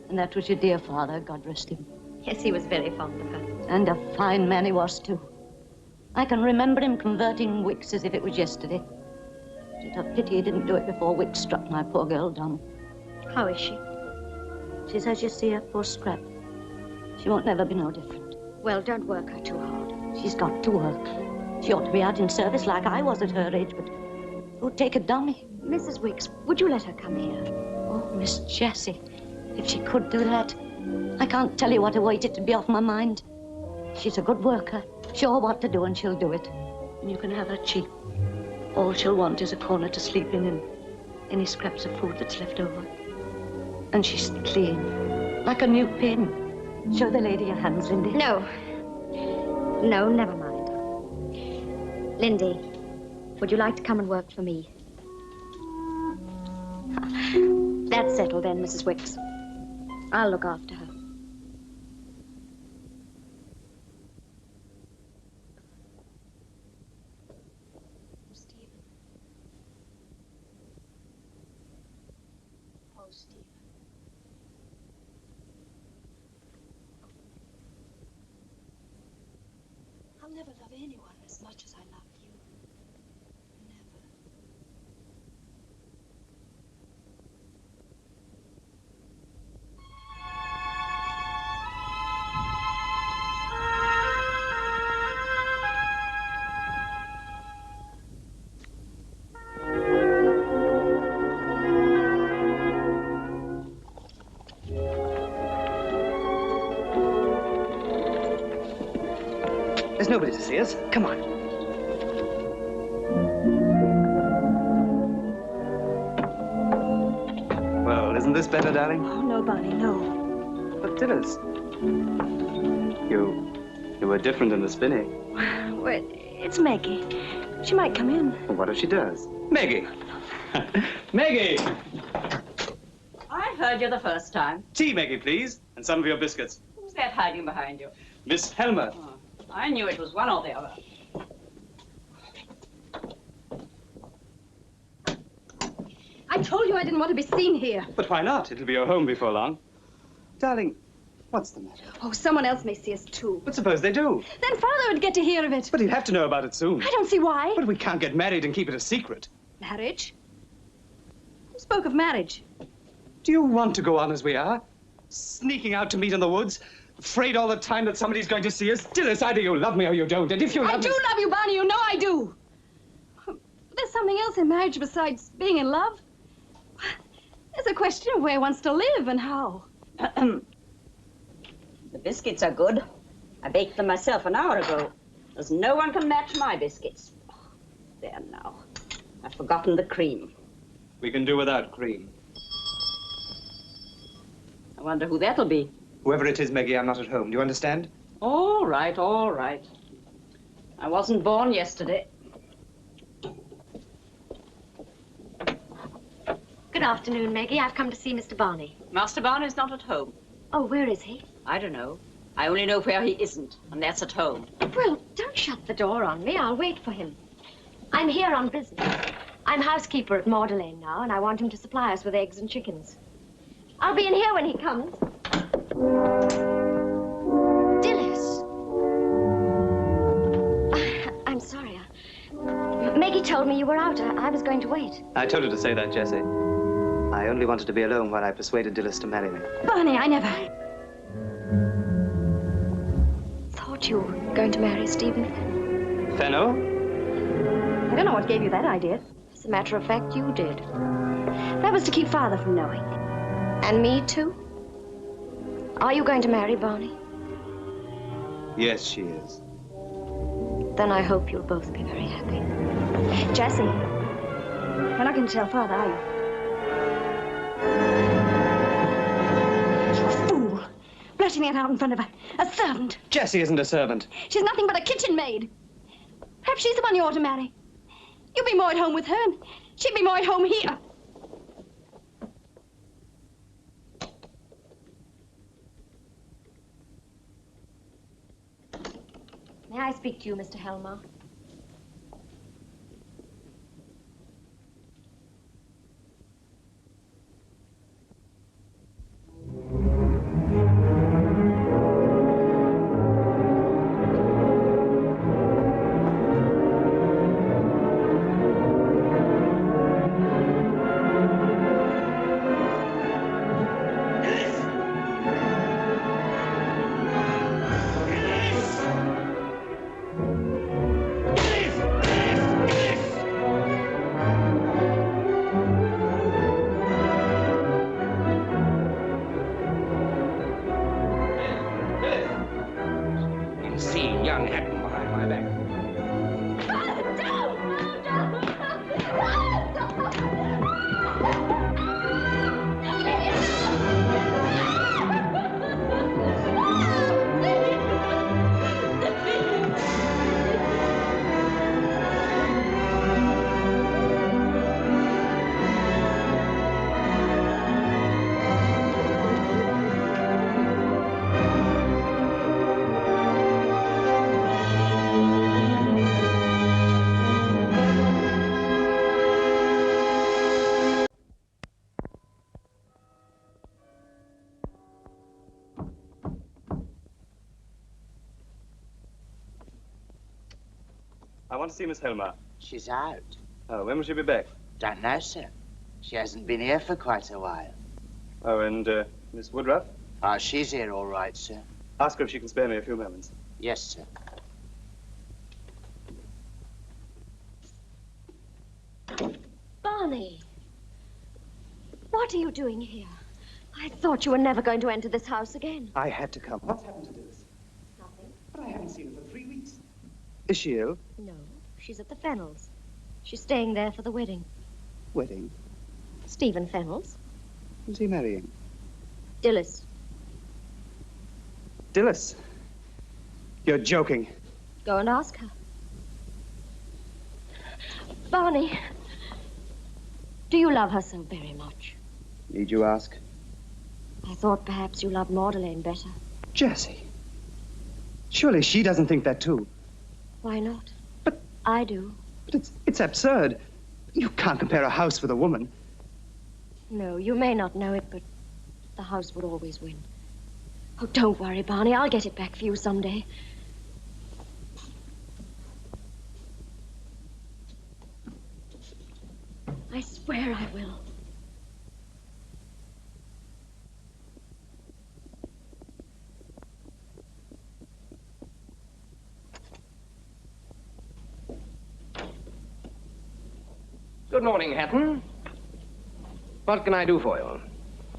And that was your dear father, God rest him. Yes, he was very fond of her. And a fine man he was, too. I can remember him converting Wicks as if it was yesterday. It's a pity he didn't do it before Wicks struck my poor girl down. How is she? She's as you see her, poor scrap. She won't never be no different. Well, don't work her too hard. She's got to work. She ought to be out in service like I was at her age, but who'd take a dummy? Mrs. Wicks, would you let her come here? Oh, Miss Jassy, if she could do that. I can't tell you what a weight it'd be off my mind. She's a good worker, sure what to do, and she'll do it. And you can have her cheap. All she'll want is a corner to sleep in and any scraps of food that's left over. And she's clean, like a new pin. Show the lady your hands, Lindy. No. No, never mind. Lindy, would you like to come and work for me? That's settled then, Mrs. Wicks. I'll look after her. I'll never love anyone as much as I love you. Never. There's nobody to see us. Come on. Well, isn't this better, darling? Oh, no, Barney, no. But Dillis, you were different in the spinney. Well, it's Maggie. She might come in. Well, what if she does? Maggie! Maggie! I heard you the first time. Tea, Maggie, please. And some of your biscuits. Who's that hiding behind you? Miss Helmer. Oh, I knew it was one or the other. I told you I didn't want to be seen here. But why not? It'll be your home before long. Darling, what's the matter? Oh, someone else may see us, too. But suppose they do. Then Father would get to hear of it. But he'd have to know about it soon. I don't see why. But we can't get married and keep it a secret. Marriage? Who spoke of marriage? Do you want to go on as we are? Sneaking out to meet in the woods? Afraid all the time that somebody's going to see us? Dillis, either you love me or you don't. And if you love me... I do love you, Barney. You know I do. There's something else in marriage besides being in love. There's a question of where one's to live and how. The biscuits are good. I baked them myself an hour ago. There's no one can match my biscuits. There now. I've forgotten the cream. We can do without cream. I wonder who that'll be. Whoever it is, Maggie, I'm not at home. Do you understand? All right, all right. I wasn't born yesterday. Good afternoon, Maggie. I've come to see Mr. Barney. Master Barney's not at home. Oh, where is he? I don't know. I only know where he isn't, and that's at home. Well, don't shut the door on me. I'll wait for him. I'm here on business. I'm housekeeper at Magdalene now, and I want him to supply us with eggs and chickens. I'll be in here when he comes. Dilys. I'm sorry. Maggie told me you were out. I was going to wait. I told her to say that, Jassy. I only wanted to be alone while I persuaded Dilys to marry me. Barney, I never thought you were going to marry Stephen. Fenno? I don't know what gave you that idea. As a matter of fact, you did. That was to keep Father from knowing. And me, too. Are you going to marry Barney? Yes, she is. Then I hope you'll both be very happy. Jassy, you're not going to tell Father, are you? You fool! Blurting that out in front of a servant. Jassy isn't a servant. She's nothing but a kitchen maid. Perhaps she's the one you ought to marry. You'll be more at home with her, and she'd be more at home here. May I speak to you, Mr. Helmer? Young Hatton behind my back. I want to see Miss Helmer. She's out. Oh, when will she be back? Don't know, sir. She hasn't been here for quite a while. Oh, and Miss Woodruff? Oh, she's here all right, sir. Ask her if she can spare me a few moments. Yes, sir. Barney, what are you doing here? I thought you were never going to enter this house again. I had to come. What's happened to Dilys? Nothing. But I haven't seen her for 3 weeks. Is she ill? No, she's at the Fennels. She's staying there for the wedding. Wedding? Stephen Fennels. Who's he marrying? Dilys. Dilys? You're joking. Go and ask her. Barney, do you love her so very much? Need you ask? I thought perhaps you loved Magdalene better. Jassy. Surely she doesn't think that too. Why not? But I do. But it's absurd. You can't compare a house with a woman. No, you may not know it, but the house would always win. Oh, don't worry, Barney. I'll get it back for you someday. I swear I will. Good morning, Hatton. What can I do for you?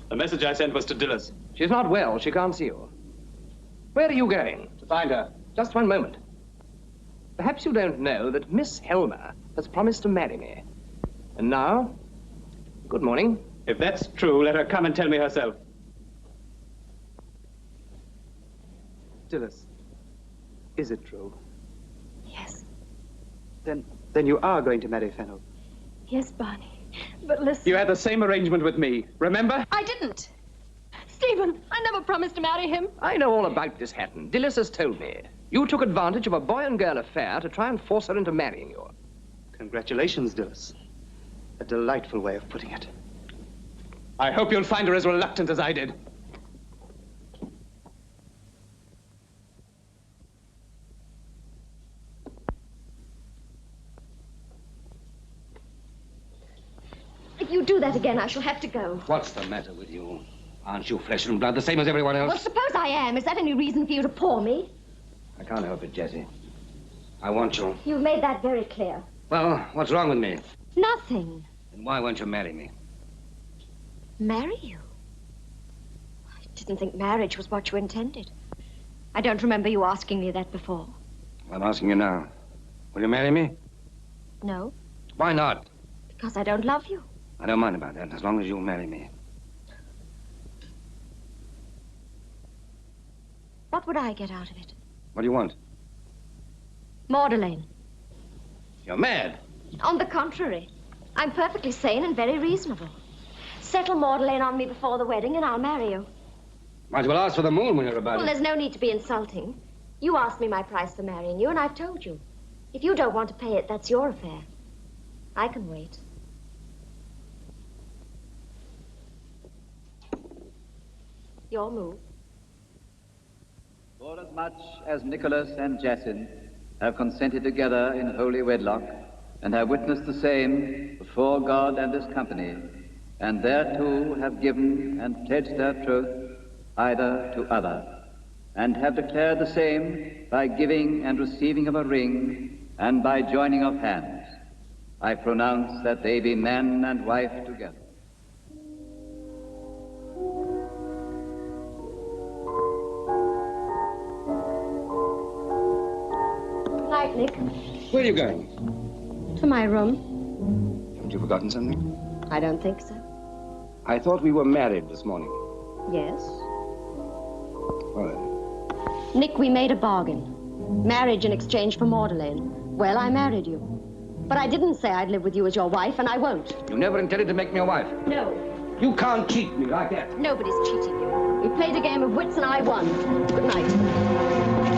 The message I sent was to Dilys. She's not well. She can't see you. Where are you going? To find her. Just one moment. Perhaps you don't know that Miss Helmer has promised to marry me. And now, good morning. If that's true, let her come and tell me herself. Dilys, is it true? Yes. Then you are going to marry Fennel. Yes, Barney. But listen... You had the same arrangement with me, remember? I didn't. Stephen, I never promised to marry him. I know all about this, Hatton. Dilys has told me. You took advantage of a boy and girl affair to try and force her into marrying you. Congratulations, Dilys. A delightful way of putting it. I hope you'll find her as reluctant as I did. If you do that again, I shall have to go. What's the matter with you? Aren't you flesh and blood, the same as everyone else? Well, suppose I am. Is that any reason for you to paw me? I can't help it, Jassy. I want you. You've made that very clear. Well, what's wrong with me? Nothing. Then why won't you marry me? Marry you? I didn't think marriage was what you intended. I don't remember you asking me that before. I'm asking you now. Will you marry me? No, Why not? because I don't love you. I don't mind about that, as long as you marry me. What would I get out of it? What do you want? Magdalene. You're mad. On the contrary, I'm perfectly sane and very reasonable. Settle Magdalene on me before the wedding and I'll marry you. Might as well ask for the moon when you're about Well, it. there's no need to be insulting. You asked me my price for marrying you and I've told you. If you don't want to pay it, that's your affair. I can wait. Your move. Forasmuch as Nicholas and Jassy have consented together in holy wedlock, and have witnessed the same before God and this company, and thereto have given and pledged their troth either to other, and have declared the same by giving and receiving of a ring, and by joining of hands, I pronounce that they be man and wife together. Good night, Nick. Where are you going? To my room. Haven't you forgotten something? I don't think so. I thought we were married this morning. Yes. Well, Nick, we made a bargain. Marriage in exchange for Magdalene. Well, I married you. But I didn't say I'd live with you as your wife, and I won't. you never intended to make me a wife. No. You can't cheat me like that. Nobody's cheating you. We played a game of wits and I won. Good night.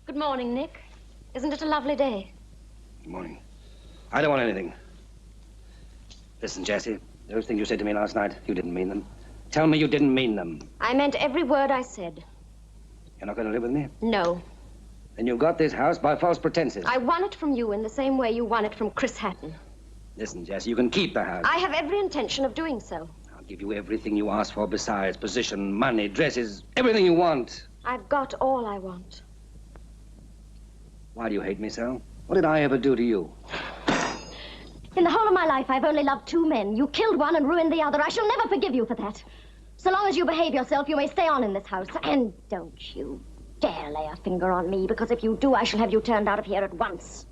Good morning, Nick. Isn't it a lovely day? Good morning. I don't want anything. Listen, Jassy, those things you said to me last night, you didn't mean them. Tell me you didn't mean them. I meant every word I said. You're not going to live with me? No. Then you got this house by false pretenses. I won it from you in the same way you won it from Chris Hatton. Listen, Jassy, you can keep the house. I have every intention of doing so. I'll give you everything you ask for besides position, money, dresses, everything you want. I've got all I want. Why do you hate me so? What did I ever do to you? In the whole of my life, I've only loved two men. You killed one and ruined the other. I shall never forgive you for that. So long as you behave yourself, you may stay on in this house. And don't you dare lay a finger on me, because if you do, I shall have you turned out of here at once.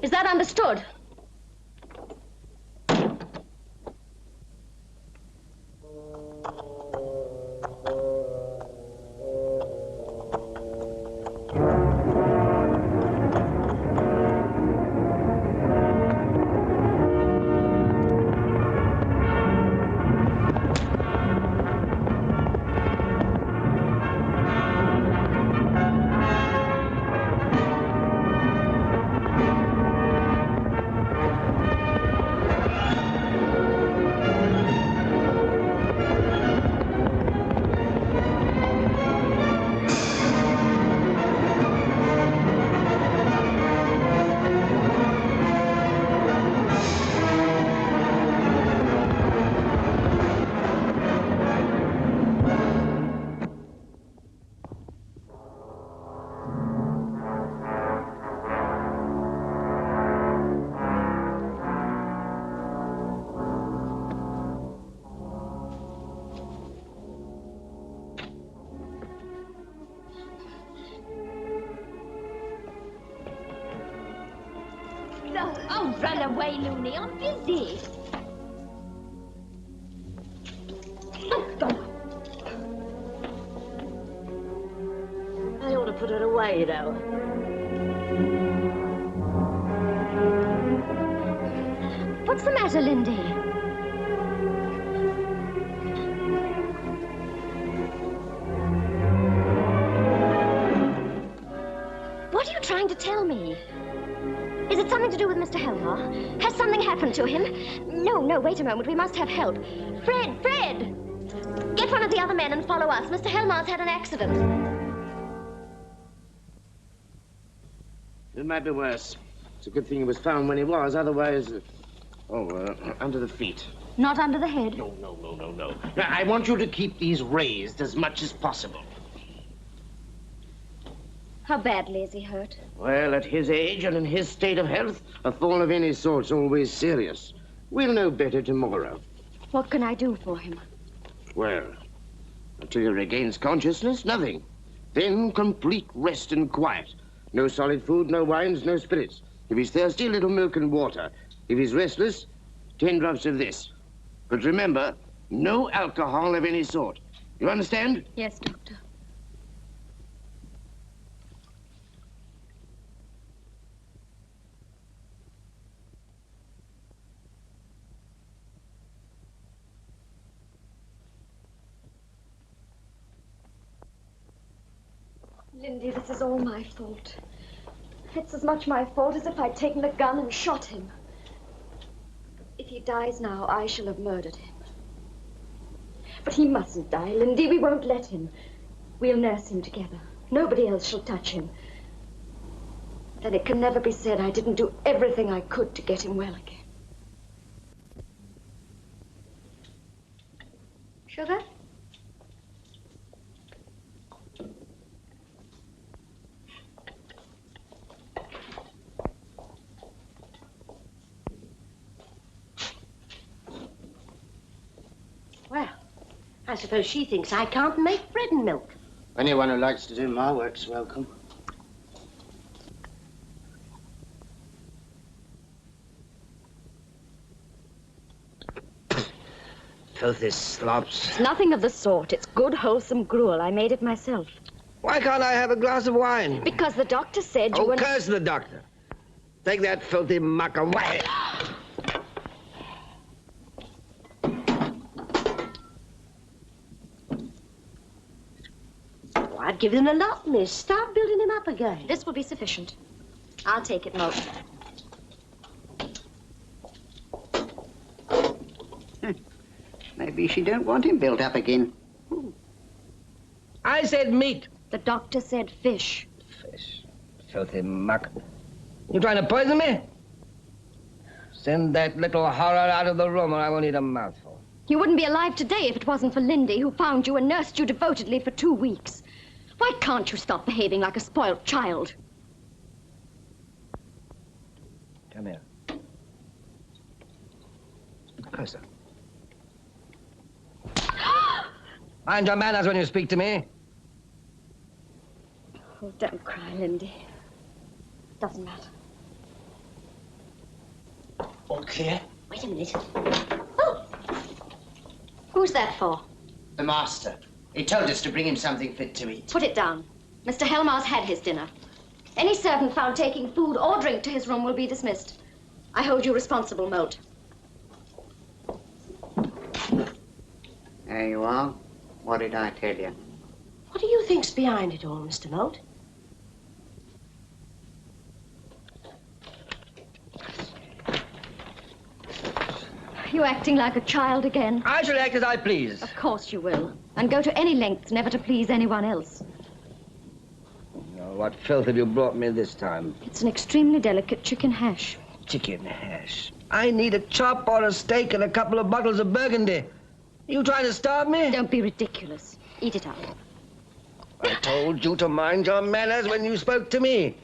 Is that understood? run away, Looney. I'm busy. Oh, God. I ought to put her away, you know. What's the matter, Lindy? What are you trying to tell me? Is it something to do with Mr. Helmar? Has something happened to him? No, wait a moment. We must have help. Fred! Get one of the other men and follow us. Mr. Helmar's had an accident. It might be worse. It's a good thing he was found when he was, otherwise... under the feet. Not under the head? No. Now, I want you to keep these raised as much as possible. How badly is he hurt? Well, at his age and in his state of health, a fall of any sort's always serious. We'll know better tomorrow. What can I do for him? Well, until he regains consciousness, nothing. Then complete rest and quiet. No solid food, no wines, no spirits. If he's thirsty, a little milk and water. If he's restless, 10 drops of this. But remember, no alcohol of any sort. You understand? Yes, Doctor. Lindy, this is all my fault. It's as much my fault as if I'd taken a gun and shot him. If he dies now, I shall have murdered him. But he mustn't die, Lindy. We won't let him. We'll nurse him together. Nobody else shall touch him. Then it can never be said I didn't do everything I could to get him well again. Sugar? Well, I suppose she thinks I can't make bread and milk. Anyone who likes to do my work's welcome. Filthy slops. It's nothing of the sort. It's good, wholesome gruel. I made it myself. Why can't I have a glass of wine? Because the doctor said you Oh, were... curse the doctor. Take that filthy muck away. I'd give him a lot, miss. Start building him up again. This will be sufficient. I'll take it, Mo. Maybe she don't want him built up again. I said meat. The doctor said fish. Fish. Filthy muck. You trying to poison me? Send that little horror out of the room or I won't eat a mouthful. You wouldn't be alive today if it wasn't for Lindy, who found you and nursed you devotedly for 2 weeks. Why can't you stop behaving like a spoiled child? Come here. Closer. Mind your manners when you speak to me. Oh, don't cry, Lindy. Doesn't matter. All clear? Wait a minute. Oh! Who's that for? The master. He told us to bring him something fit to eat. Put it down. Mr. Helmar's had his dinner. Any servant found taking food or drink to his room will be dismissed. I hold you responsible, Moat. There you are. What did I tell you? What do you think's behind it all, Mr. Moat? You acting like a child again? I shall act as I please. Of course you will. And go to any lengths never to please anyone else. Now, what filth have you brought me this time? It's an extremely delicate chicken hash. Chicken hash. I need a chop or a steak and a couple of bottles of Burgundy. You trying to starve me? Don't be ridiculous. Eat it up. I told you to mind your manners when you spoke to me.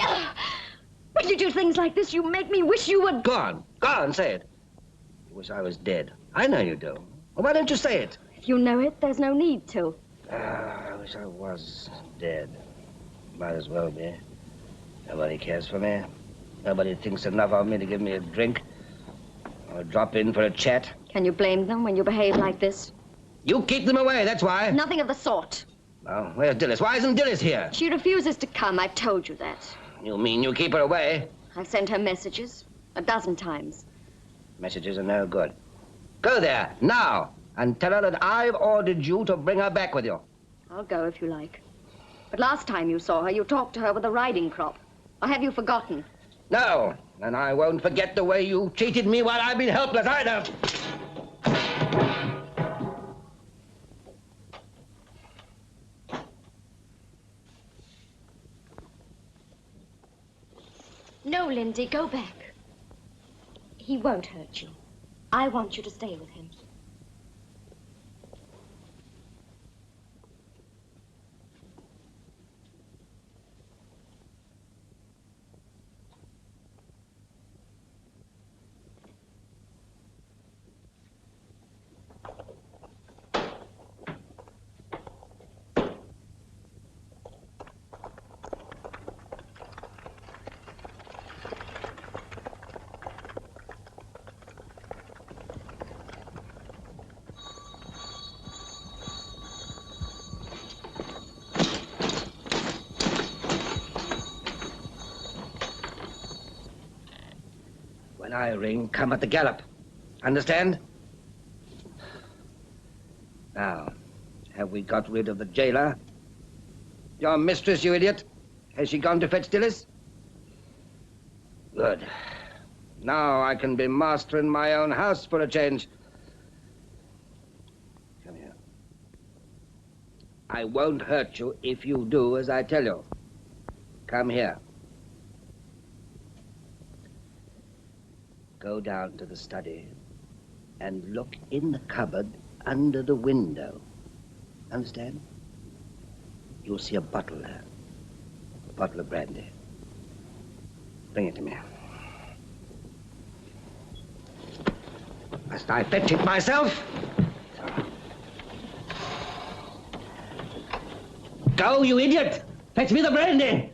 When you do things like this, you make me wish you would... Go on. Go on, say it. You wish I was dead. I know you do. Well, why don't you say it? If you know it, there's no need to. I wish I was dead. Might as well be. Nobody cares for me. Nobody thinks enough of me to give me a drink or drop in for a chat. Can you blame them when you behave like this? You keep them away, that's why. Nothing of the sort. Well, where's Dilys? Why isn't Dilys here? She refuses to come. I've told you that. You mean you keep her away? I've sent her messages 12 times. Messages are no good. Go there, now, and tell her that I've ordered you to bring her back with you. I'll go if you like. But last time you saw her, you talked to her with a riding crop. Or have you forgotten? No, and I won't forget the way you treated me while I've been helpless either. No, Lindy, go back. He won't hurt you. I want you to stay with him. When I ring, come at the gallop. Understand? Now, have we got rid of the jailer? Your mistress, you idiot. Has she gone to fetch Dilys? Good. Now I can be master in my own house for a change. Come here. I won't hurt you if you do as I tell you. Come here. Go down to the study and look in the cupboard under the window. Understand? You'll see a bottle there. A bottle of brandy. Bring it to me. Must I fetch it myself? Go, you idiot! Fetch me the brandy!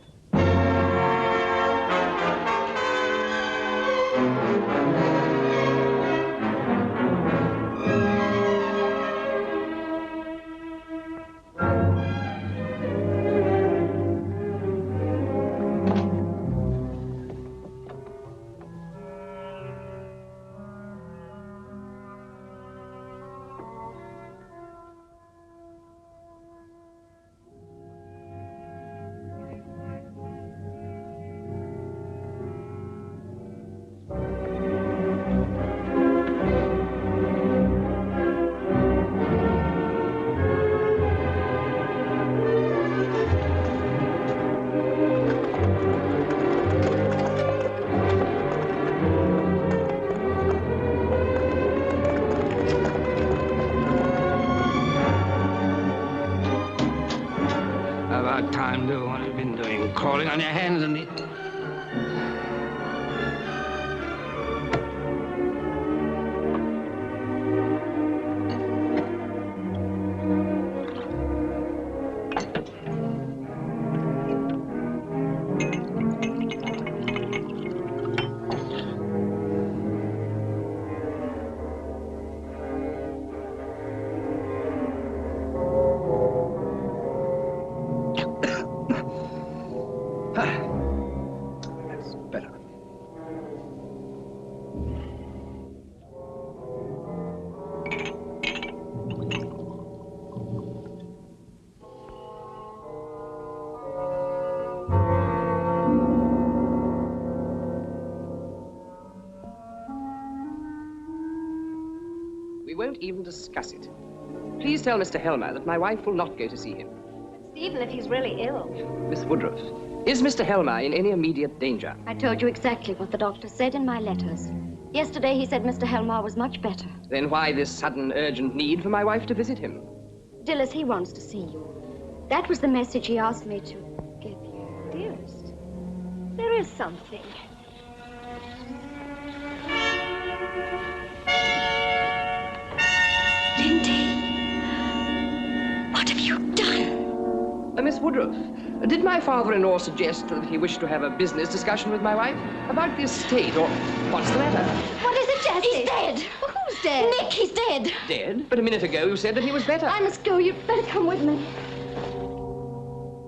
Time, do what you've been doing, crawling on your hands and knees. That's better. We won't even discuss it. Please tell Mr. Helmer that my wife will not go to see him. Even if he's really ill. Miss Woodruff, is Mr. Helmer in any immediate danger? I told you exactly what the doctor said in my letters. Yesterday he said Mr. Helmer was much better. Then why this sudden urgent need for my wife to visit him? Dilys, he wants to see you. That was the message he asked me to give you. Dearest, there is something. Lindy, what have you done? Miss Woodruff, did my father-in-law suggest that he wished to have a business discussion with my wife about the estate, or what's the matter? What is it, Jassy? He's dead. Well, who's dead? Nick, he's dead. Dead? But a minute ago you said that he was better. I must go. You'd better come with me.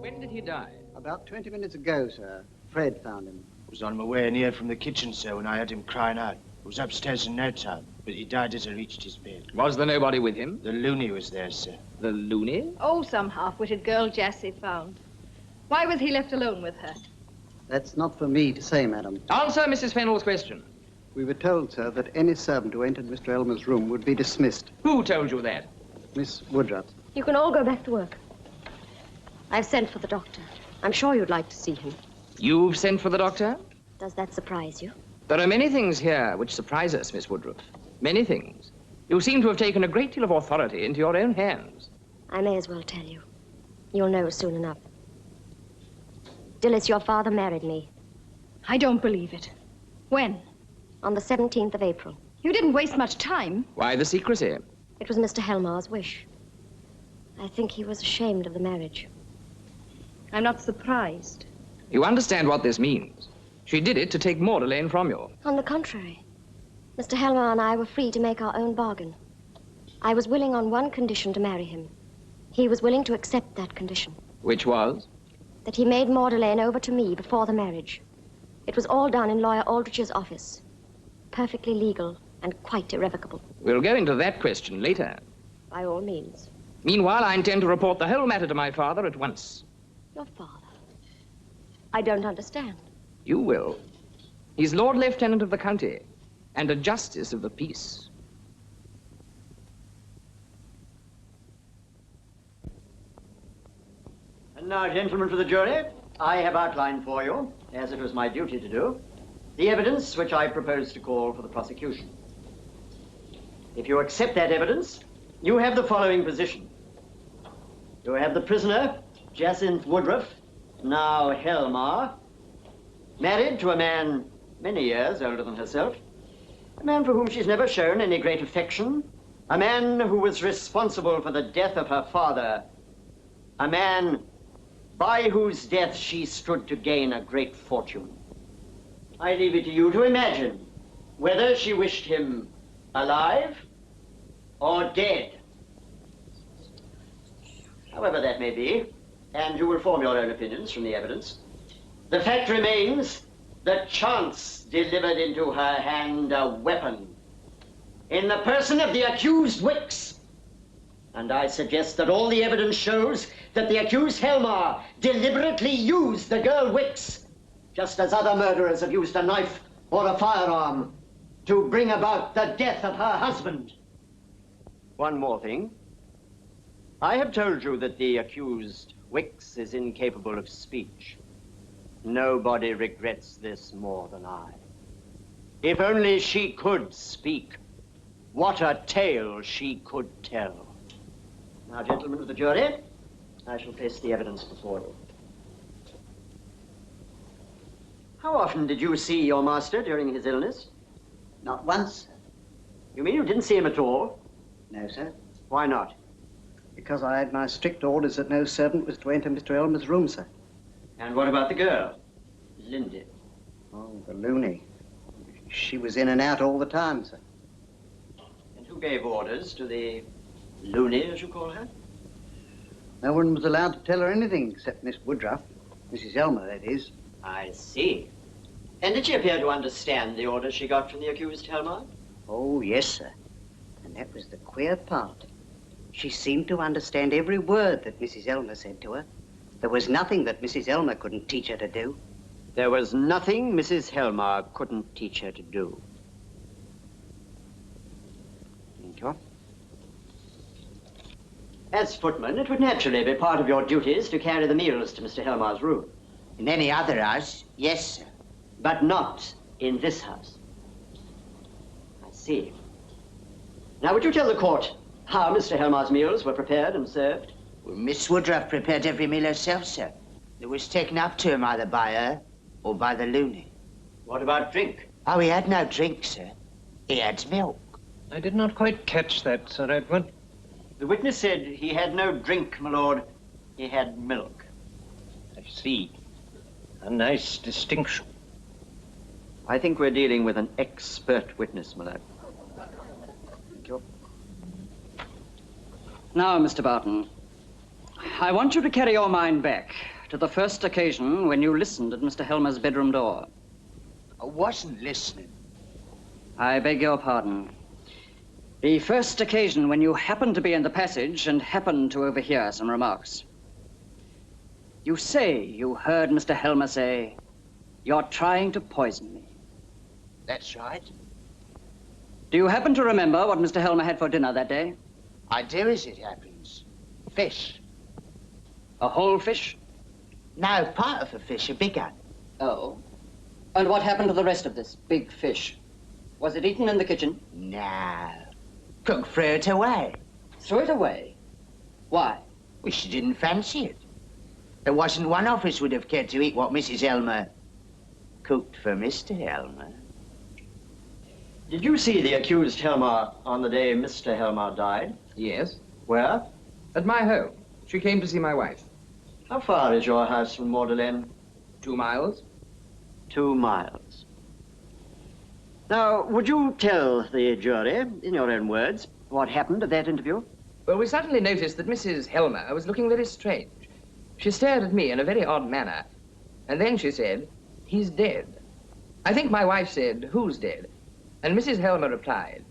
When did he die? About 20 minutes ago, sir. Fred found him. I was on my way in here from the kitchen, sir, when I heard him crying out. I was upstairs in no time, but he died as I reached his bed. Was there nobody with him? The loony was there, sir. The loony? Oh, some half-witted girl Jassy found. Why was he left alone with her? That's not for me to say, madam. Answer Mrs. Fennell's question. We were told, sir, that any servant who entered Mr. Elmer's room would be dismissed. Who told you that? Miss Woodruff. You can all go back to work. I've sent for the doctor. I'm sure you'd like to see him. You've sent for the doctor? Does that surprise you? There are many things here which surprise us, Miss Woodruff. Many things. You seem to have taken a great deal of authority into your own hands. I may as well tell you. You'll know soon enough. Dilys, your father married me. I don't believe it. When? On the 17th of April. You didn't waste much time. Why the secrecy? It was Mr. Helmar's wish. I think he was ashamed of the marriage. I'm not surprised. You understand what this means. She did it to take Magdalene from you. On the contrary. Mr. Helmar and I were free to make our own bargain. I was willing on one condition to marry him. He was willing to accept that condition. Which was? That he made Magdalene over to me before the marriage. It was all done in Lawyer Aldrich's office. Perfectly legal and quite irrevocable. We'll go into that question later. By all means. Meanwhile, I intend to report the whole matter to my father at once. Your father? I don't understand. You will. He's Lord Lieutenant of the county and a justice of the peace. And now, gentlemen of the jury, I have outlined for you, as it was my duty to do, the evidence which I propose to call for the prosecution. If you accept that evidence, you have the following position. You have the prisoner, Jacinth Woodruff, now Helmar, married to a man many years older than herself, a man for whom she's never shown any great affection, a man who was responsible for the death of her father, a man by whose death she stood to gain a great fortune. I leave it to you to imagine whether she wished him alive or dead. However that may be, and you will form your own opinions from the evidence, the fact remains that chance delivered into her hand a weapon in the person of the accused Wicks. And I suggest that all the evidence shows that the accused Helmar deliberately used the girl Wicks, just as other murderers have used a knife or a firearm to bring about the death of her husband. One more thing. I have told you that the accused Wicks is incapable of speech. Nobody regrets this more than I. If only she could speak, what a tale she could tell. Now, gentlemen of the jury, I shall place the evidence before you. How often did you see your master during his illness? Not once. You mean you didn't see him at all? No, sir. Why not? Because I had my strict orders that no servant was to enter Mr. Elmer's room, sir. And what about the girl, Lindy? Oh, the loony. She was in and out all the time, sir. And who gave orders to the loony, as you call her? No one was allowed to tell her anything except Miss Woodruff. Mrs. Elmer, that is. I see. And did she appear to understand the orders she got from the accused Helmar? Oh, yes, sir. And that was the queer part. She seemed to understand every word that Mrs. Elmer said to her. There was nothing that Mrs. Elmer couldn't teach her to do. There was nothing Mrs. Helmar couldn't teach her to do. Thank you. As footman, it would naturally be part of your duties to carry the meals to Mr. Helmar's room. In any other house, yes, sir. But not in this house. I see. Now, would you tell the court how Mr. Helmar's meals were prepared and served? Well, Miss Woodruff prepared every meal herself, sir. It was taken up to him either by her or by the loony. What about drink? Oh, he had no drink, sir. He had milk. I did not quite catch that, Sir Edward. The witness said he had no drink, my lord. He had milk. see. A nice distinction. I think we're dealing with an expert witness, my lad. Thank you. Now, Mr. Barton, I want you to carry your mind back to the first occasion when you listened at Mr. Helmer's bedroom door. I wasn't listening. I beg your pardon. The first occasion when you happened to be in the passage and happened to overhear some remarks. You say you heard Mr. Helmer say, "You're trying to poison me." That's right. Do you happen to remember what Mr. Helmer had for dinner that day? I do, as it happens. Fish. A whole fish? No, part of a fish, a big one. Oh. And what happened to the rest of this big fish? Was it eaten in the kitchen? No. Cook threw it away. Threw it away? Why? Well, she didn't fancy it. There wasn't one of us would have cared to eat what Mrs. Helmer cooked for Mr. Helmer. Did you see the accused Helmer on the day Mr. Helmer died? Yes. Where? At my home. She came to see my wife. How far is your house from Magdalene? 2 miles. 2 miles. Now, would you tell the jury, in your own words, what happened at that interview? Well, we suddenly noticed that Mrs. Helmer was looking very strange. She stared at me in a very odd manner, and then she said, "He's dead." I think my wife said, "Who's dead?" And Mrs. Helmer replied,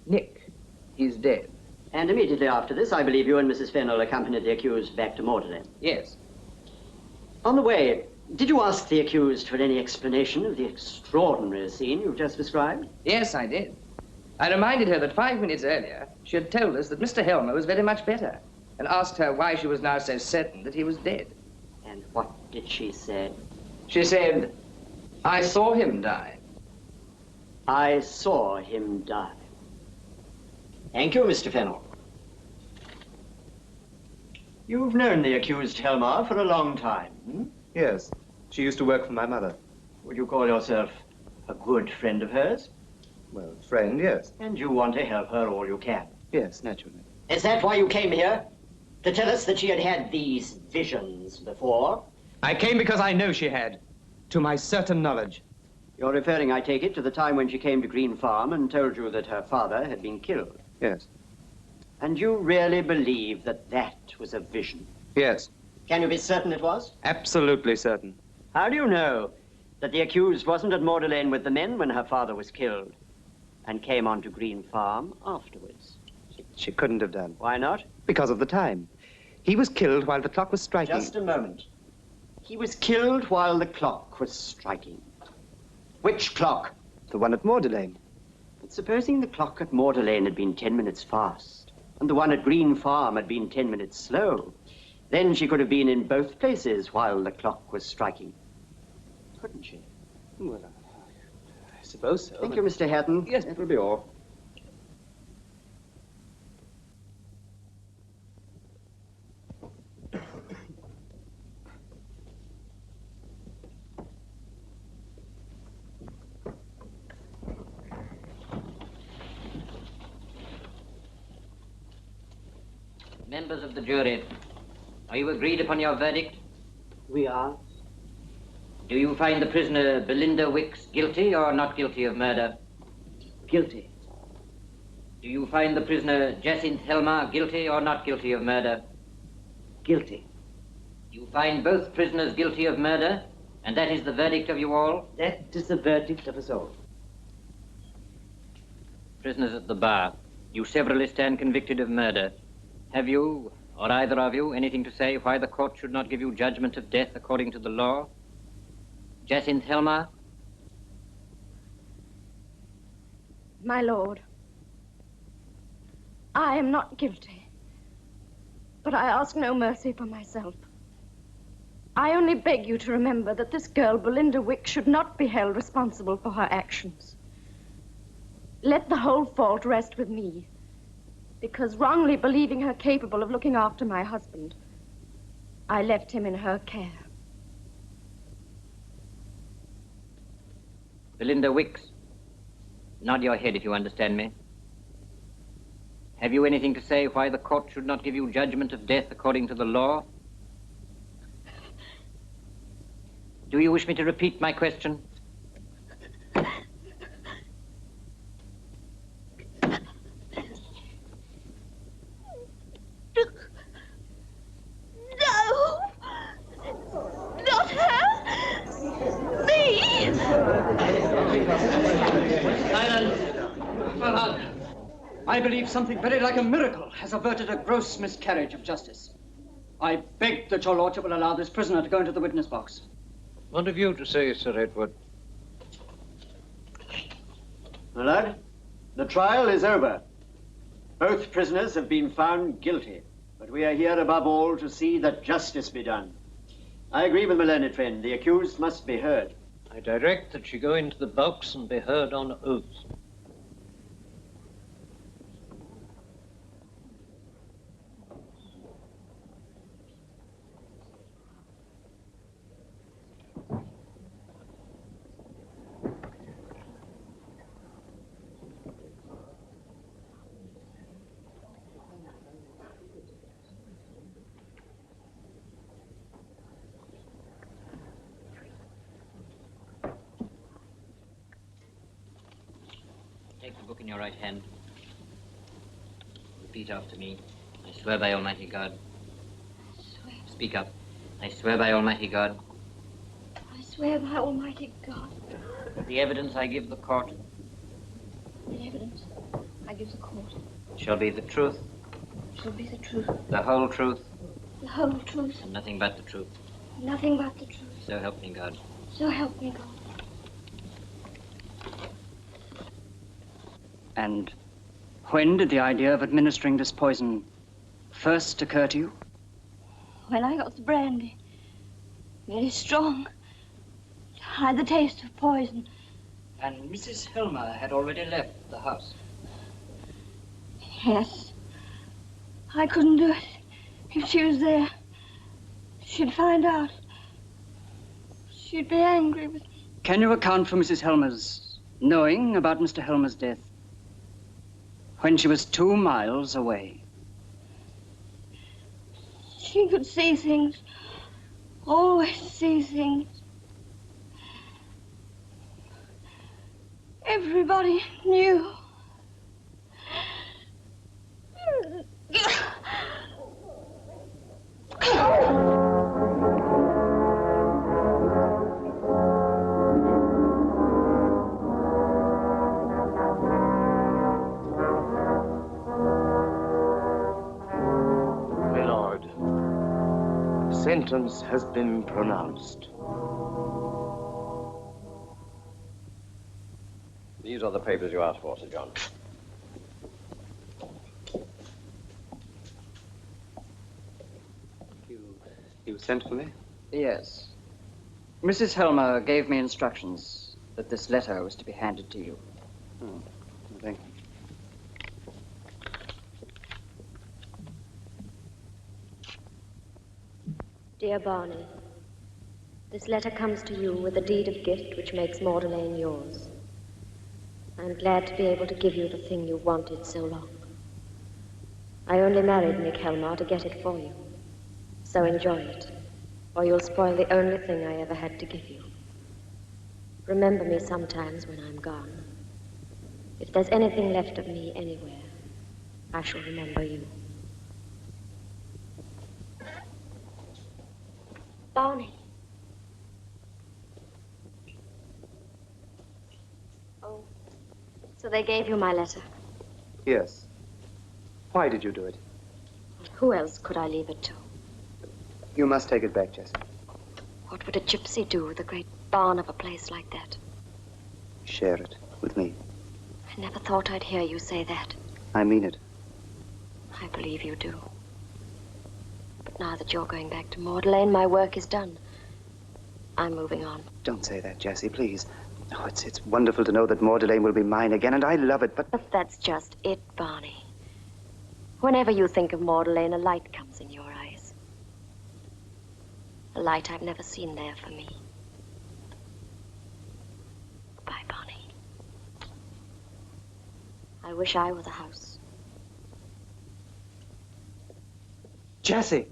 "Nick, he's dead." And immediately after this, I believe you and Mrs. Fennell accompanied the accused back to Magdalene. Yes. On the way, did you ask the accused for any explanation of the extraordinary scene you've just described? Yes, I did. I reminded her that 5 minutes earlier, she had told us that Mr. Helmer was very much better, and asked her why she was now so certain that he was dead. And what did she say? She said, "I saw him die." I saw him die. Thank you, Mr. Fennell. You've known the accused Helmer for a long time, hmm? Yes. She used to work for my mother. Would you call yourself a good friend of hers? Well, friend, yes. And you want to help her all you can? Yes, naturally. Is that why you came here? To tell us that she had had these visions before? I came because I know she had. To my certain knowledge. You're referring, I take it, to the time when she came to Green Farm and told you that her father had been killed. Yes. And you really believe that that was a vision? Yes. Can you be certain it was? Absolutely certain. How do you know that the accused wasn't at Magdalene with the men when her father was killed and came on to Green Farm afterwards? She couldn't have done. Why not? Because of the time. He was killed while the clock was striking. Just a moment. He was killed while the clock was striking. Which clock? The one at Magdalene. But supposing the clock at Magdalene had been 10 minutes fast, and the one at Green Farm had been 10 minutes slow, then she could have been in both places while the clock was striking. Couldn't she? Well, I suppose so. Thank you, Mr. Hatton. Yes. That will be all. Members of the jury, are you agreed upon your verdict? We are. Do you find the prisoner Belinda Wicks guilty or not guilty of murder? Guilty. Do you find the prisoner Jacinth Helmer guilty or not guilty of murder? Guilty. You find both prisoners guilty of murder, and that is the verdict of you all? That is the verdict of us all. Prisoners at the bar, you severally stand convicted of murder. Have you, or either of you, anything to say why the court should not give you judgment of death according to the law? Jacinth Helmer? My lord, I am not guilty, but I ask no mercy for myself. I only beg you to remember that this girl, Belinda Wicks, should not be held responsible for her actions. Let the whole fault rest with me, because wrongly believing her capable of looking after my husband, I left him in her care. Belinda Wicks, nod your head if you understand me. Have you anything to say why the court should not give you judgment of death according to the law? Do you wish me to repeat my question? No! Not her! Me! Silence! Well, I believe something very like a miracle has averted a gross miscarriage of justice. I beg that your lordship will allow this prisoner to go into the witness box. What have you to say, Sir Edward? My lad, the trial is over. Both prisoners have been found guilty, but we are here above all to see that justice be done. I agree with my learned friend. The accused must be heard. I direct that she go into the box and be heard on oath. Take the book in your right hand. Repeat after me. I swear by Almighty God. Speak up. I swear by Almighty God. I swear by Almighty God. The evidence I give the court The evidence I give the court shall be the truth, shall be the truth, the whole truth, the whole truth, and nothing but the truth. nothing but the truth. So help me God. So help me God. And when did the idea of administering this poison first occur to you? When I got the brandy, very strong, to hide the taste of poison. And Mrs. Helmer had already left the house. Yes. I couldn't do it. If she was there, she'd find out. She'd be angry with me. Can you account for Mrs. Helmer's knowing about Mr. Helmer's death when she was 2 miles away? She could see things, always see things. Everybody knew. My lord, sentence has been pronounced. These are the papers you asked for, Sir John. You sent for me? Yes. Mrs. Helmer gave me instructions that this letter was to be handed to you. Oh, thank you. Dear Barney, this letter comes to you with a deed of gift which makes Magdalene yours. I'm glad to be able to give you the thing you wanted so long. I only married Nick Helmer to get it for you. So enjoy it, or you'll spoil the only thing I ever had to give you. Remember me sometimes when I'm gone. If there's anything left of me anywhere, I shall remember you. Barney. Oh, so they gave you my letter. Yes. Why did you do it? Who else could I leave it to? You must take it back, Jassy. What would a gypsy do with a great barn of a place like that? Share it with me. I never thought I'd hear you say that. I mean it. I believe you do. But now that you're going back to Magdalene, my work is done. I'm moving on. Don't say that, Jassy, please. Oh, it's wonderful to know that Magdalene will be mine again, and I love it, but... But that's just it, Barney. Whenever you think of Magdalene, a light comes in your eyes. A light I've never seen there for me. Goodbye, Barney. I wish I were the house. Jassy!